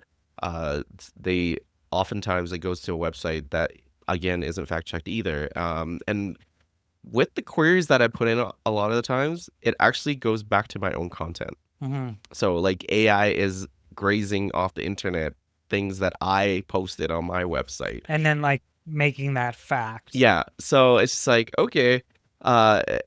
They oftentimes it goes to a website that again isn't fact checked either. And with the queries that I put in a lot of the times, it actually goes back to my own content. Hmm. So like AI is grazing off the internet things that I posted on my website. And then like making that fact. Yeah. So it's just like, okay,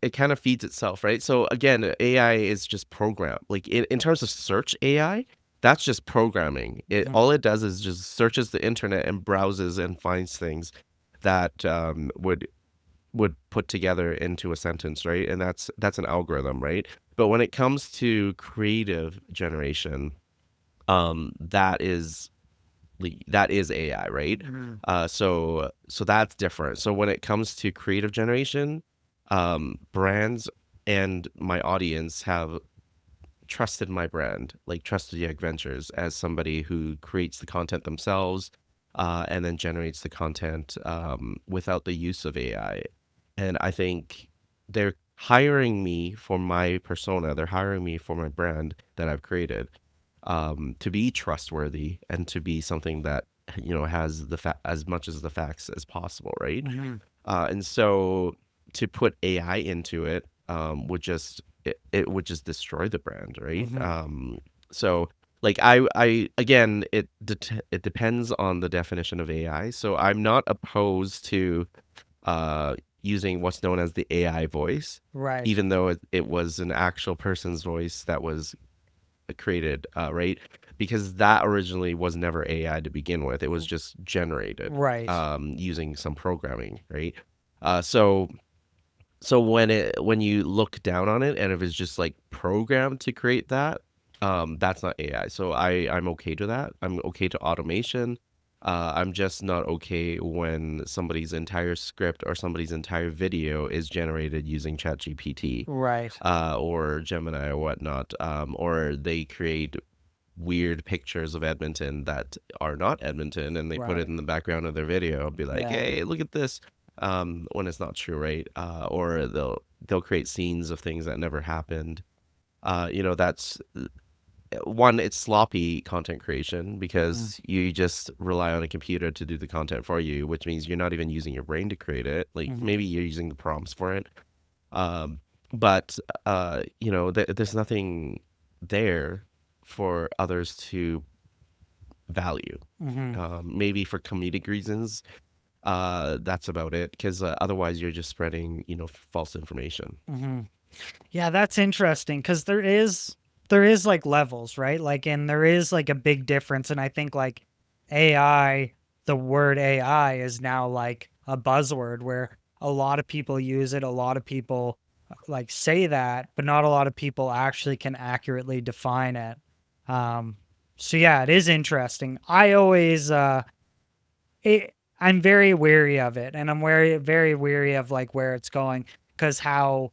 it kind of feeds itself, right? So again, AI is just program. Like in terms of search AI, that's just programming. It Mhm. all it does is just searches the internet and browses and finds things that would put together into a sentence, right? And that's an algorithm, right? But when it comes to creative generation, that is that is AI, right? Mhm. So that's different. So when it comes to creative generation, brands and my audience have trusted my brand, like trusted YEG Ventures as somebody who creates the content themselves, and then generates the content without the use of AI. And I think they're hiring me for my persona. They're hiring me for my brand that I've created, to be trustworthy and to be something that has as much as the facts as possible, right? Mhm. And so to put AI into it it would just destroy the brand, right? Mhm. So like I again it depends on the definition of AI. So I'm not opposed to uh using what's known as the AI voice, Right. even though it was an actual person's voice that was created, right? Because that originally was never AI to begin with. It was just generated Right. using some programming, right? So when you look down on it and if it's just like programmed to create that, that's not AI. So I'm okay to that. I'm okay to automation. I'm just not okay when somebody's entire script or somebody's entire video is generated using ChatGPT, Right. or Gemini or whatnot, or they create weird pictures of Edmonton that are not Edmonton and they put it Right. in the background of their video, be like, Yeah. hey, look at this, when it's not true, right? Or they'll create scenes of things that never happened. That's one, it's sloppy content creation Mhm. because you just rely on a computer to do the content for you, which means you're not even using your brain to create it. Like Mhm. maybe you're using the prompts for it, um, but there's nothing there for others to value. Mhm. Maybe for comedic reasons, that's about it. Because otherwise, you're just spreading, false information. Mhm. Yeah, that's interesting because there is like levels, right? Like, and there is like a big difference. And I think like AI, the word AI is now like a buzzword where a lot of people use it. A lot of people like say that, but not a lot of people actually can accurately define it. Um, so yeah, it is interesting. I'm very wary of it, and I'm very wary of like where it's going because how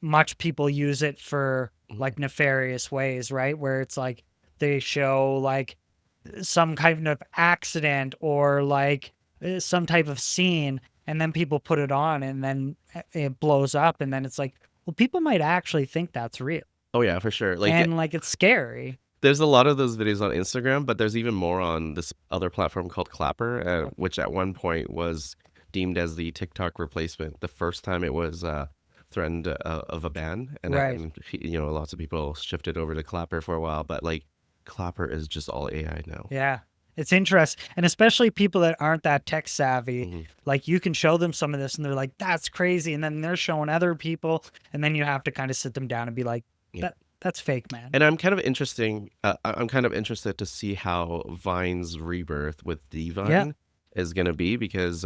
much people use it for Mhm. like nefarious ways, right? Where it's like they show like some kind of accident or like some type of scene, and then people put it on, and then it blows up, and then it's like, well, people might actually think that's real, Oh yeah, for sure. Like and like it's scary. there's a lot of those videos on Instagram, but there's even more on this other platform called Clapper, which at one point was deemed as the TikTok replacement. The first time it was threatened of a ban, and Right. lots of people shifted over to Clapper for a while. But like, Clapper is just all AI now. Yeah. It's interesting. And especially people that aren't that tech savvy, Hmm. like you can show them some of this and they're like, that's crazy. And then they're showing other people. And then you have to kind of sit them down and be like, Yeah, that's fake, man. and I'm kind of interested to see how Vine's rebirth with Yeah. Divine is going to be because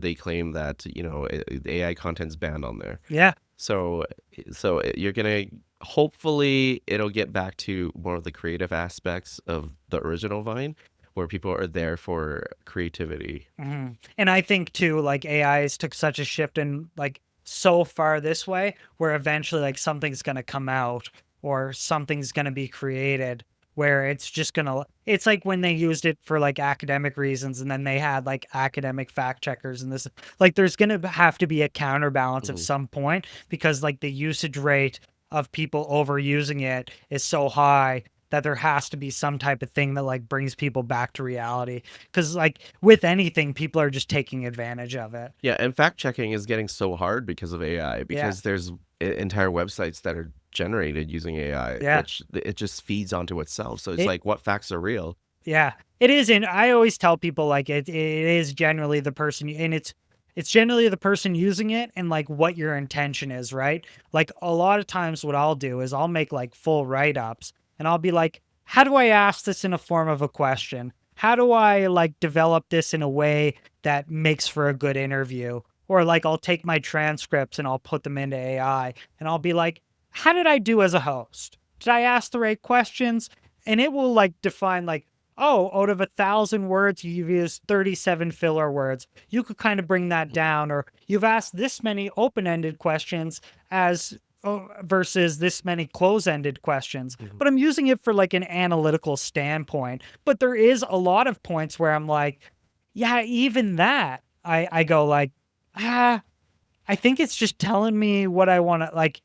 they claim that the AI content's banned on there. Yeah. So, you're gonna hopefully it'll get back to more of the creative aspects of the original Vine, where people are there for creativity. And I think too, like AIs took such a shift in like so far this way where eventually like something's going to come out or something's going to be created where it's just going to, it's like when they used it for like academic reasons and then they had like academic fact checkers and this, like there's going to have to be a counterbalance at Mhm. some point because like the usage rate of people overusing it is so high that there has to be some type of thing that like brings people back to reality. Because like with anything, people are just taking advantage of it. Yeah, and fact checking is getting so hard because of AI, Yeah. because there's entire websites that are generated using AI, Yeah. which it just feeds onto itself. So it's It, like, what facts are real? yeah. It is. And I always tell people like it is generally the person, and it's generally the person using it and like what your intention is, right? Like a lot of times what I'll do is I'll make like full write-ups and I'll be like, how do I ask this in a form of a question? How do I like develop this in a way that makes for a good interview? Or like I'll take my transcripts and I'll put them into AI and I'll be like, how did I do as a host? Did I ask the right questions? And it will like define like, oh, out of 1,000 words, you've used 37 filler words. You could kind of bring that down, or you've asked this many open-ended questions as versus this many close-ended questions. Mhm. But I'm using it for like an analytical standpoint. But there is a lot of points where I'm like, yeah, even that, I go like, ah, I think it's just telling me what I want to like.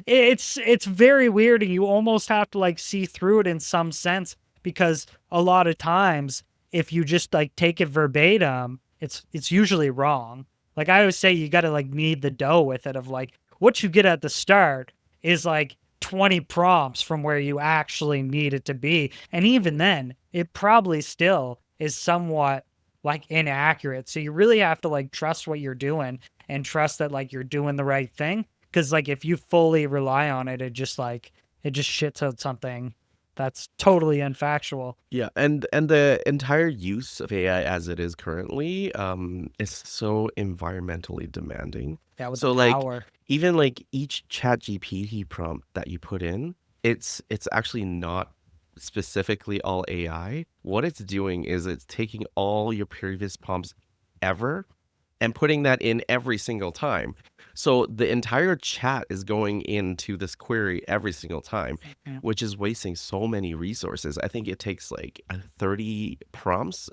It's very weird, and you almost have to like see through it in some sense because a lot of times if you just like take it verbatim, it's usually wrong. Like I always say, you got to like knead the dough with it. Of like what you get at the start is like 20 prompts from where you actually need it to be, and even then, it probably still is somewhat like inaccurate. So you really have to like trust what you're doing and trust that like you're doing the right thing. Cause like if you fully rely on it, it just shits out something that's totally unfactual. Yeah, and the entire use of AI as it is currently is so environmentally demanding. Yeah, with the So like power. even like each chat GPT prompt that you put in, it's actually not specifically all AI. What it's doing is it's taking all your previous prompts ever and putting that in every single time. So the entire chat is going into this query every single time, Yeah. which is wasting so many resources. I think it takes like 30 prompts,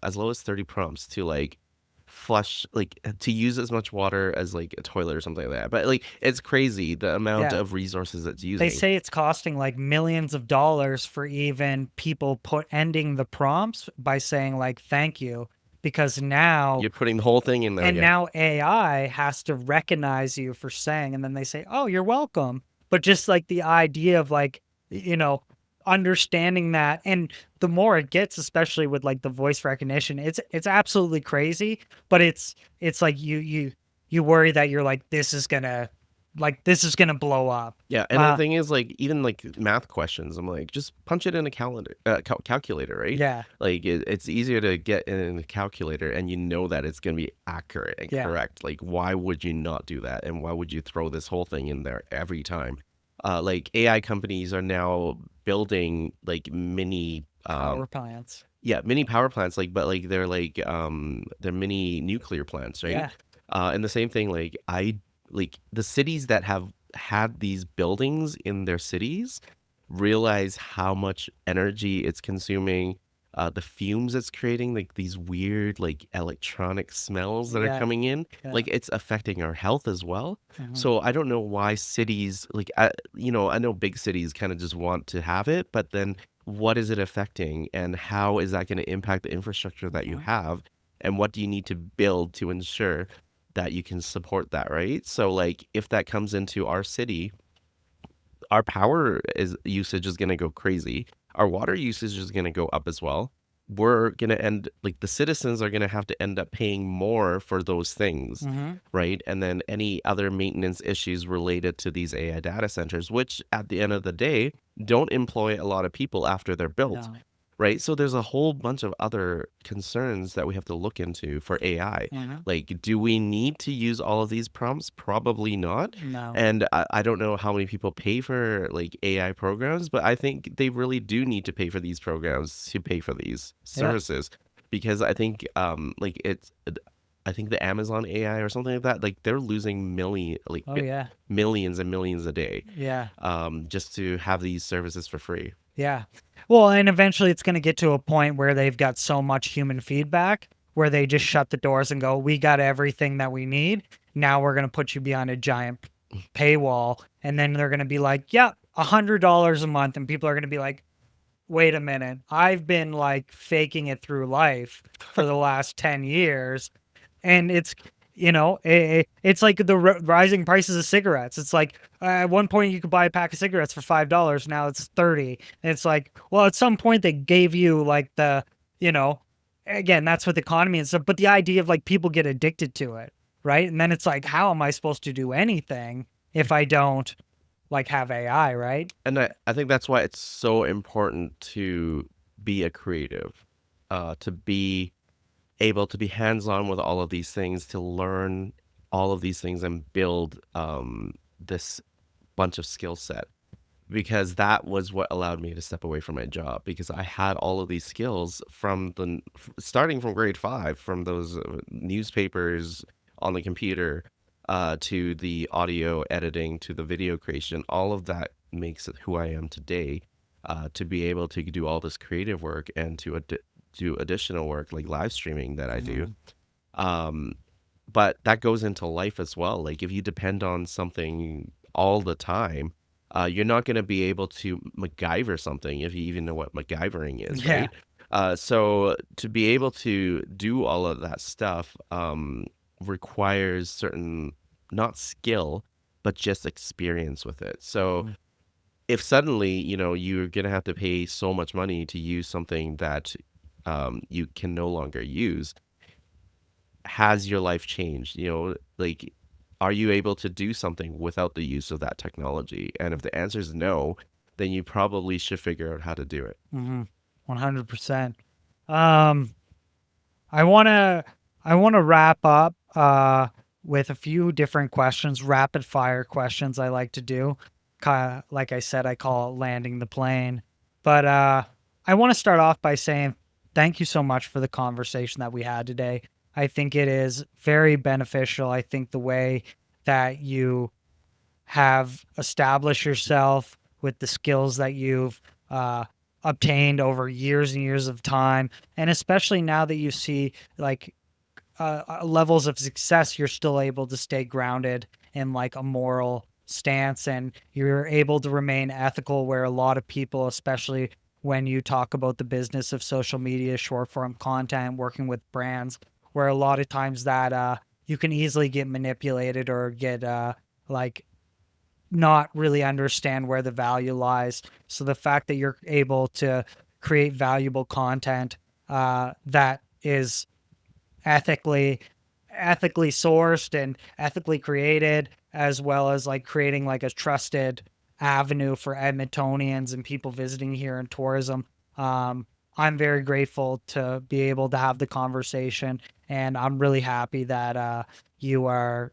as low as 30 prompts to like flush, like to use as much water as like a toilet or something like that. But like it's crazy the amount Yeah. of resources it's They using. say it's costing like millions of dollars for even people put ending the prompts by saying like thank you because now You're putting the whole thing in there. and Yeah. now AI has to recognize you for saying, and then they say, "Oh, you're welcome." But just like the idea of like, you know, understanding that, and the more it gets, especially with like the voice recognition, it's absolutely crazy. But it's like you worry that you're like this is gonna blow up. Yeah, and the thing is, like, even like math questions, I'm like, just punch it in a calculator, right? Yeah, Like, it's easier to get in a calculator, and you know that it's gonna be accurate and yeah, correct. Like, why would you not do that? And why would you throw this whole thing in there every time? Like AI companies are now building like mini, power plants. yeah, mini power plants, like, but like they're mini nuclear plants, right? Yeah, And the same thing, like the cities that have had these buildings in their cities realize how much energy it's consuming, the fumes it's creating, like these weird like electronic smells that are yeah, coming in, yeah. like it's affecting our health as well. Mhm. So I don't know why cities like I know big cities kind of just want to have it, but then what is it affecting and how is that going to impact the infrastructure that you Mhm. have and what do you need to build to ensure that you can support that, right? So like if that comes into our city, our power is usage is going to go crazy. Our water usage is going to go up as well. We're going to end like the citizens are going to have to end up paying more for those things, Mhm. right? And then any other maintenance issues related to these AI data centers, which at the end of the day don't employ a lot of people after they're built, No. right? So there's a whole bunch of other concerns that we have to look into for AI. Mhm. Like, do we need to use all of these prompts? Probably not. No. And I don't know how many people pay for like AI programs, but I think they really do need to pay for these programs to pay for these Yeah. services because I think like it's I think the Amazon AI or something like that, like they're losing Oh yeah. millions and millions a day, Yeah. just to have these services for free. Yeah. Well, and eventually it's going to get to a point where they've got so much human feedback where they just shut the doors and go, "We got everything that we need. Now we're going to put you behind a giant paywall." And then they're going to be like, "Yeah, $100 a month." And people are going to be like, "Wait a minute. I've been like faking it through life for the last 10 years." And it's, it's like the rising prices of cigarettes. It's like at one point you could buy a pack of cigarettes for $5. Now it's 30. And it's like, well, at some point they gave you like you know, again, that's with economy and stuff. But the idea of like people get addicted to it, right? And then it's like, how am I supposed to do anything if I don't like have AI, right? And I think that's why it's so important to be a creative, to be able to be hands-on with all of these things, to learn all of these things and build this bunch of skill set, because that was what allowed me to step away from my job, because I had all of these skills from starting from grade 5, from those newspapers on the computer, to the audio editing, to the video creation. All of that makes it who I am today, to be able to do all this creative work and to do additional work like live streaming that I do. Um, but that goes into life as well. Like if you depend on something all the time, you're not going to be able to MacGyver something, if you even know what MacGyvering is, Yeah. right? So to be able to do all of that stuff requires certain, not skill, but just experience with it. So if suddenly, you're going to have to pay so much money to use something that you can no longer use, has your life changed? Like, are you able to do something without the use of that technology? And if the answer is no, then you probably should figure out how to do it. 100%. Um, I want to wrap up with a few different questions, rapid fire questions I like to do. Like I said, I call it landing the plane. But I want to start off by saying thank you so much for the conversation that we had today. I think it is very beneficial. I think the way that you have established yourself with the skills that you've obtained over years and years of time, and especially now that you see like levels of success, you're still able to stay grounded in like a moral stance, and you're able to remain ethical, where a lot of people, especially when you talk about the business of social media, short form content, working with brands, where a lot of times that you can easily get manipulated or get like not really understand where the value lies. So the fact that you're able to create valuable content that is ethically sourced and ethically created, as well as like creating like a trusted avenue for Edmontonians and people visiting here in tourism. I'm very grateful to be able to have the conversation, and I'm really happy that you are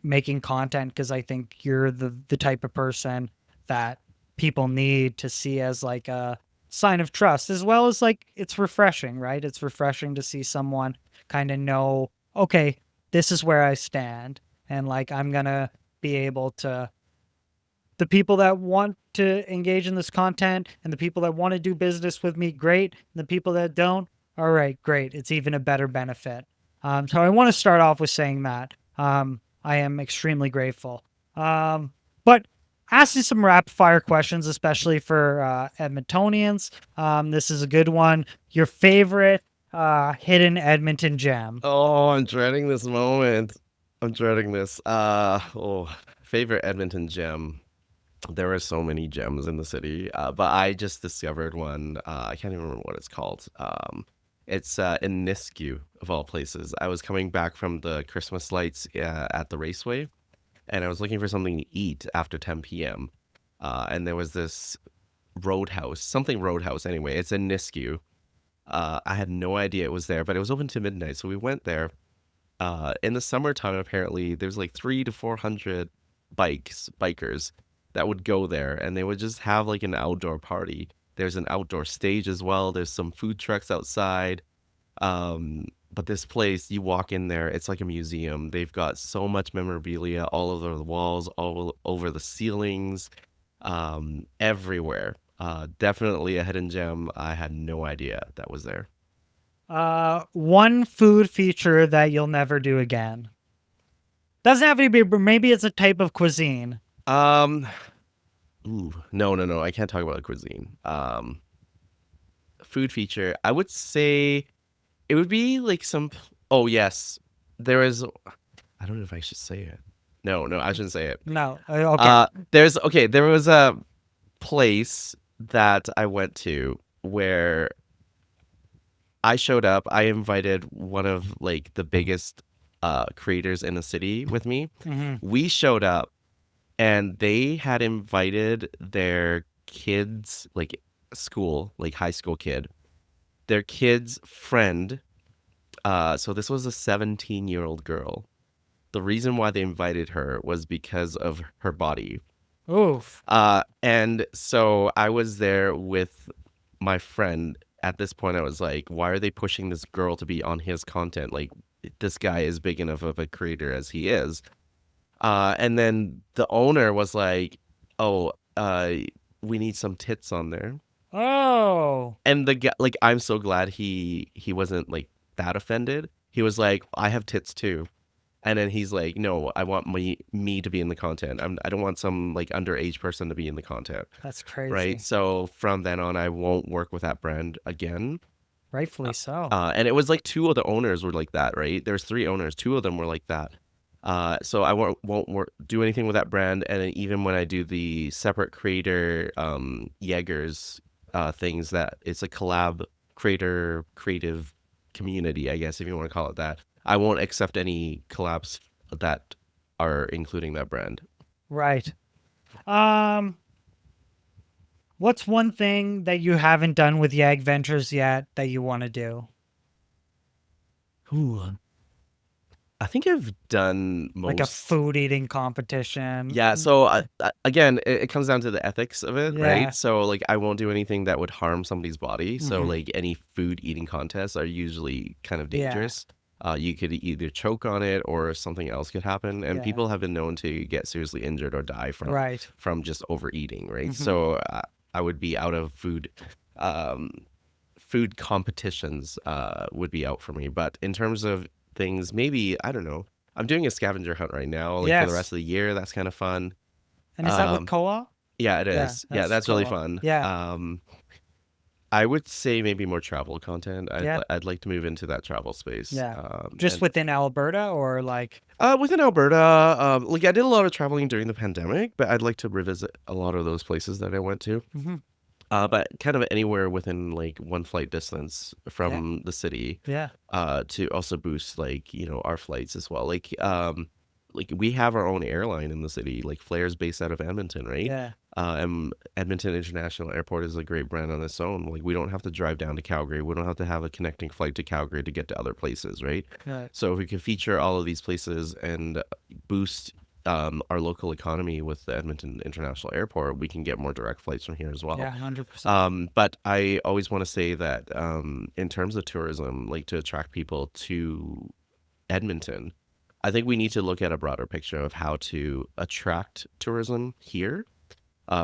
making content, because I think you're the type of person that people need to see as like a sign of trust, as well as like it's refreshing, right? It's refreshing to see someone kind of know, okay, this is where I stand, and like I'm gonna be able to, the people that want to engage in this content and the people that want to do business with me, great. And the people that don't, all right, great. It's even a better benefit. So I want to start off with saying that I am extremely grateful. But ask you some rapid fire questions, especially for Edmontonians. This is a good one. Your favorite hidden Edmonton gem? Oh, I'm dreading this moment. I'm dreading this. Favorite Edmonton gem. There are so many gems in the city, but I just discovered one. I can't even remember what it's called. It's in Nisku, of all places. I was coming back from the Christmas lights at the raceway, and I was looking for something to eat after 10 p.m. And there was this roadhouse, something roadhouse anyway. It's in Nisku. I had no idea it was there, but it was open to midnight, so we went there. In the summertime, apparently, there's like 300 to 400 bikers that would go there, and they would just have like an outdoor party. There's an outdoor stage as well. There's some food trucks outside. Um, But this place, you walk in there, it's like a museum. They've got so much memorabilia all over the walls, all over the ceilings, everywhere. Definitely a hidden gem. I had no idea that was there. One food feature that you'll never do again. Doesn't have to be, but maybe it's a type of cuisine. Um, no. I can't talk about cuisine. Food feature. I would say it would be like some. Oh yes, there is. I don't know if I should say it. No, I shouldn't say it. No. Okay. There was a place that I went to where I showed up. I invited one of like the biggest creators in the city with me. Hmm. We showed up and they had invited their kids, like school, like high school kid, their kid's friend. So this was a 17-year-old girl. The reason why they invited her was because of her body. Oof. And so I was there with my friend. At this point, I was like, why are they pushing this girl to be on his content? Like, this guy is big enough of a creator as he is. And then the owner was like, oh, we need some tits on there. Oh. And the guy, like, I'm so glad he wasn't like that offended. He was like, I have tits too. And then he's like, no, I want me to be in the content. I don't want some like underage person to be in the content. That's crazy. Right. So from then on, I won't work with that brand again. Rightfully so. And it was like two of the owners were like that, right? There's three owners. Two of them were like that. So I won't do anything with that brand. And then even when I do the separate creator YEGers things, that it's a collab creative community, I guess, if you want to call it that. I won't accept any collabs that are including that brand. Right. What's one thing that you haven't done with YEG Ventures yet that you want to do? Ooh. I think I've done Like a most. food eating competition. Yeah, so again, it comes down to the ethics of it, Yeah. right? So like I won't do anything that would harm somebody's body. So Mhm. like any food eating contests are usually kind of Yeah. dangerous. You could either choke on it or something else could happen, and Yeah. people have been known to get seriously injured or die Right. from just overeating, right? Mhm. So I would be out of um, food competitions would be out for me. But in terms of things, maybe I don't know. I'm doing a scavenger hunt right now, like for the Yes. rest of the year. That's kind of fun. And is that with Um, co-op? yeah, it Yeah, is. Yeah, that's really co-op. fun. Yeah. I would say maybe more travel content. Yeah. I'd like to move into that travel space. Yeah. Just And within Alberta or like? within Alberta, like I did a lot of traveling during the pandemic, but I'd like to revisit a lot of those places that I went to. Mhm. But kind of anywhere within like one flight distance from the city, Yeah. to also boost like our flights as well. Like we have our own airline in the city. Like Flair's based out of Edmonton, right? Yeah. And Edmonton International Airport is a great brand on its own. Like we don't have to drive down to Calgary. We don't have to have a connecting flight to Calgary to get to other places, right? Right. So if we can feature all of these places and boost our local economy with the Edmonton International Airport, we can get more direct flights from here as well. Yeah. 100%. But I always want to say that in terms of tourism, like to attract people to Edmonton, I think we need to look at a broader picture of how to attract tourism here.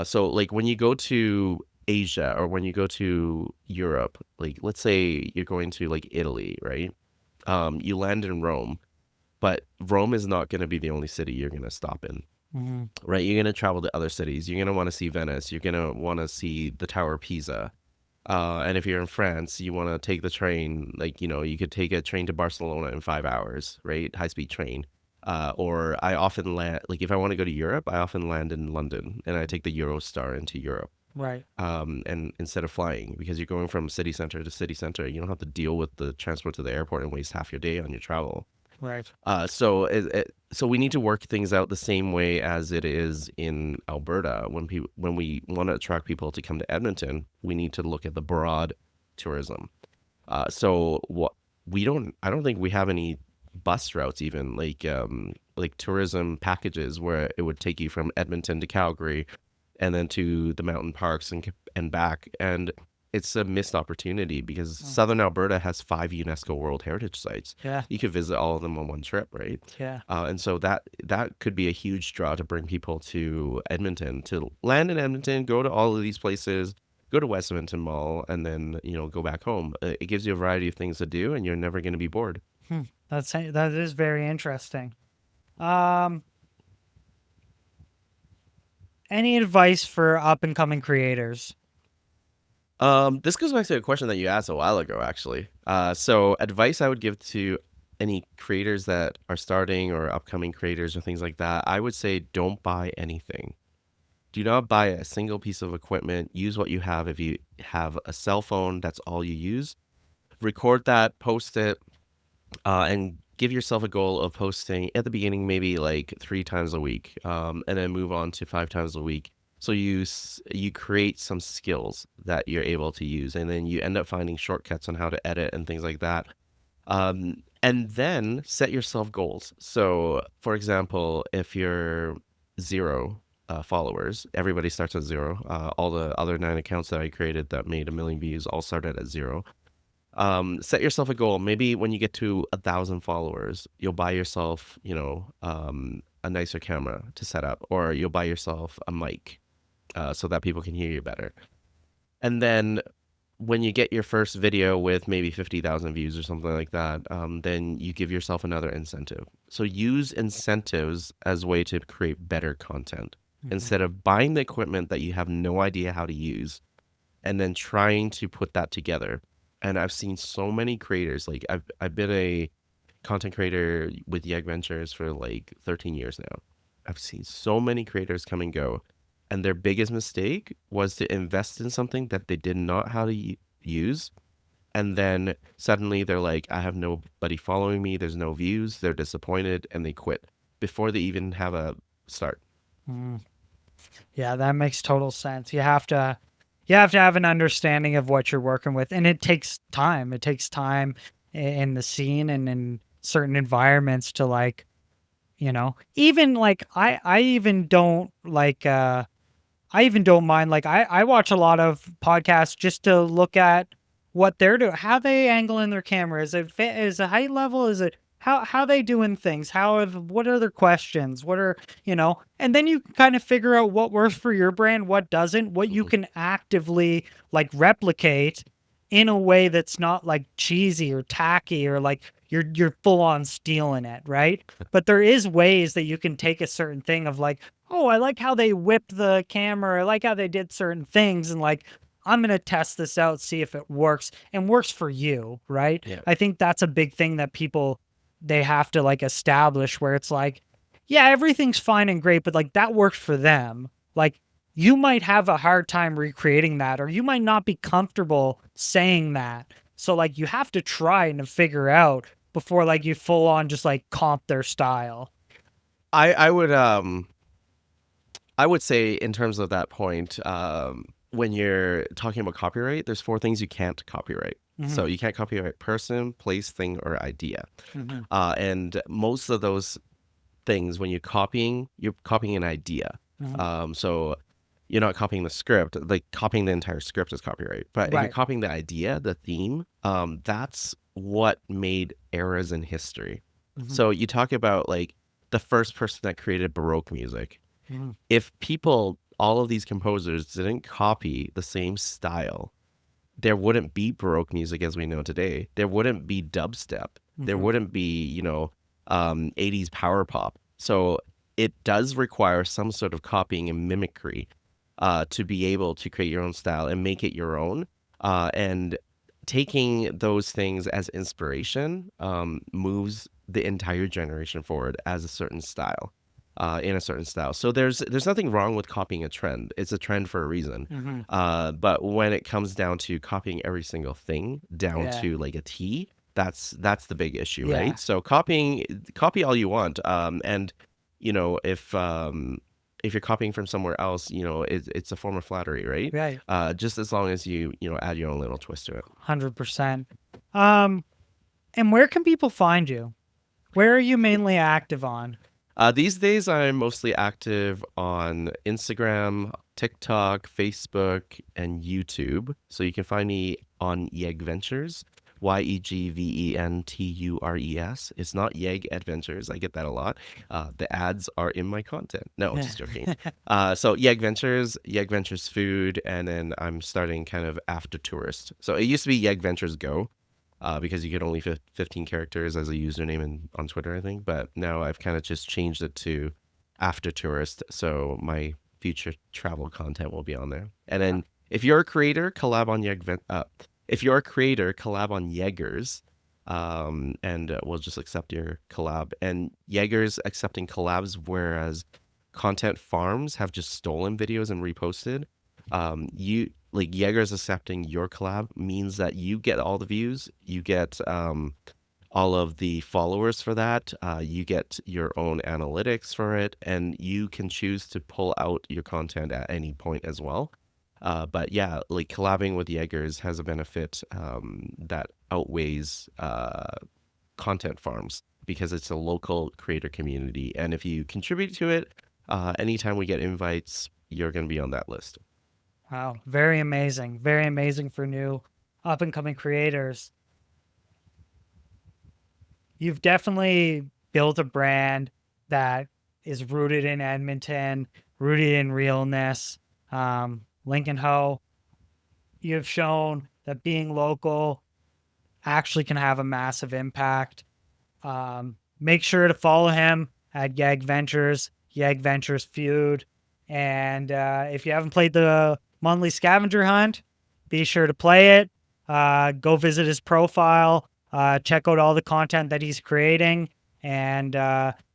So, like when you go to Asia or when you go to Europe, like let's say you're going to like Italy, right? You land in Rome, but Rome is not going to be the only city you're going to stop in. Hmm. Right, you're gonna travel to other cities. You're gonna want to see Venice. You're gonna want to see the Tower of Pisa. And if you're in France, you want to take the train. Like you could take a train to Barcelona in 5 hours, right? High speed train. Or I often land like if I want to go to Europe, I often land in London and I take the Eurostar into Europe. Right. And instead of flying, because you're going from city center to city center, you don't have to deal with the transport to the airport and waste half your day on your travel. Right. So we need to work things out the same way as it is in Alberta. When we want to attract people to come to Edmonton, we need to look at the broad tourism. So what I don't think we have any bus routes even like tourism packages where it would take you from Edmonton to Calgary, and then to the mountain parks and back. And it's a missed opportunity because Mm. Southern Alberta has 5 UNESCO World Heritage Sites. Yeah. You could visit all of them on one trip, right? Yeah. And so that could be a huge draw to bring people to Edmonton, to land in Edmonton, go to all of these places, go to West Edmonton Mall, and then go back home. It gives you a variety of things to do, and you're never going to be bored. That is very interesting. Um, any advice for up and coming creators? This goes back to a question that you asked a while ago, actually. So advice I would give to any creators that are starting or upcoming creators or things like that, I would say don't buy anything. Do not buy a single piece of equipment. Use what you have. If you have a cell phone, that's all you use. Record that, post it, and give yourself a goal of posting at the beginning, maybe like 3 times a week, and then move on to 5 times a week. So you create some skills that you're able to use, and then you end up finding shortcuts on how to edit and things like that. And then set yourself goals. So, for example, if you're zero followers, everybody starts at zero. All the other 9 accounts that I created that made 1 million views all started at zero. Set yourself a goal. Maybe when you get to 1,000 followers, you'll buy yourself, a nicer camera to set up, or you'll buy yourself a mic so that people can hear you better. And then when you get your first video with maybe 50,000 views or something like that, then you give yourself another incentive. So use incentives as a way to create better content instead of buying the equipment that you have no idea how to use and then trying to put that together. And I've seen so many creators, like I've been a content creator with YEG Ventures for like 13 years now. I've seen so many creators come and go, and their biggest mistake was to invest in something that they did not how to use, and then suddenly they're like, I have nobody following me, there's no views, they're disappointed, and they quit before they even have a start. Mm. Yeah, that makes total sense. You have to have an understanding of what you're working with, and it takes time. It takes time in the scene and in certain environments to like, even like I even don't like I even don't mind like I watch a lot of podcasts just to look at what they're doing, how they angle in their camera. Is it height level? Is it how they doing things? What are their questions? What are and then you can kind of figure out what works for your brand, what doesn't, what you Mhm. can actively like replicate in a way that's not like cheesy or tacky or like you're full on stealing it, right? But there is ways that you can take a certain thing of like, oh, I like how they whipped the camera. I like how they did certain things. And like, I'm going to test this out, see if it works and works for you. Right. Yeah. I think that's a big thing that they have to like establish where it's like, yeah, everything's fine and great, but like that worked for them. Like, you might have a hard time recreating that, or you might not be comfortable saying that. So like, you have to try and figure out before like you full on just like comp their style. I would say in terms of that point, when you're talking about copyright, there's 4 things you can't copyright. Mhm. So you can't copyright person, place, thing, or idea. Mhm. And most of those things, when you're copying an idea. Mhm. So you're not copying the script. Like copying the entire script is copyright. But if you're Right. copying the idea, the theme, that's what made eras in history. Mhm. So you talk about like the first person that created Baroque music. Mhm. If all of these composers didn't copy the same style, there wouldn't be Baroque music as we know today. There wouldn't be dubstep. There Mhm. wouldn't be, 80s power pop. So it does require some sort of copying and mimicry to be able to create your own style and make it your own. And taking those things as inspiration moves the entire generation forward as a certain style. In a certain style, so there's nothing wrong with copying a trend. It's a trend for a reason. Mhm. But when it comes down to copying every single thing down Yeah. to like a T, that's the big issue, Yeah. right? So copy all you want. And you know, if you're copying from somewhere else, it's a form of flattery, right? Right. Just as long as you add your own little twist to it. 100%. Um, and where can people find you? Where are you mainly active on? These days, I'm mostly active on Instagram, TikTok, Facebook, and YouTube. So you can find me on YEG Ventures, YEG Ventures. It's not YEG Adventures. I get that a lot. The ads are in my content. No, just joking. So YEG Ventures, YEG Ventures Food, and then I'm starting kind of after tourist. So it used to be YEG Ventures Go, because you get only 15 characters as a username on Twitter, I think. But now I've kind of just changed it to After Tourist, so my future travel content will be on there. And then if you're a creator, collab on if you're a creator, collab on Yeggers, and we'll just accept your collab. And Yeggers accepting collabs, whereas content farms have just stolen videos and reposted. You like Yeager's accepting your collab means that you get all the views, you get all of the followers for that, you get your own analytics for it, and you can choose to pull out your content at any point as well. But yeah, like collabing with Yeager's has a benefit that outweighs content farms because it's a local creator community, and if you contribute to it, anytime we get invites, you're going to be on that list. Wow, very amazing. Very amazing for new up and coming creators. You've definitely built a brand that is rooted in Edmonton, rooted in realness. Lincoln Ho, you've shown that being local actually can have a massive impact. Make sure to follow him at YEG Ventures, YEG Ventures Feud. And if you haven't played the monthly scavenger hunt, be sure to play it. Go visit his profile. Check out all the content that he's creating. And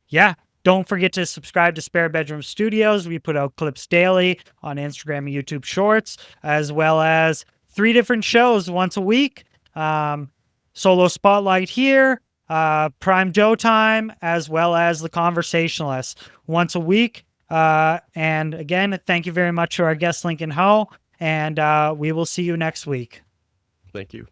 yeah, don't forget to subscribe to Spare Bedroom Studios. We put out clips daily on Instagram and YouTube Shorts, as well as 3 different shows once a week. Solo Spotlight here, Prime Joe Time, as well as The Conversationalists once a week. And again, thank you very much to our guest, Lincoln Ho, and we will see you next week. Thank you.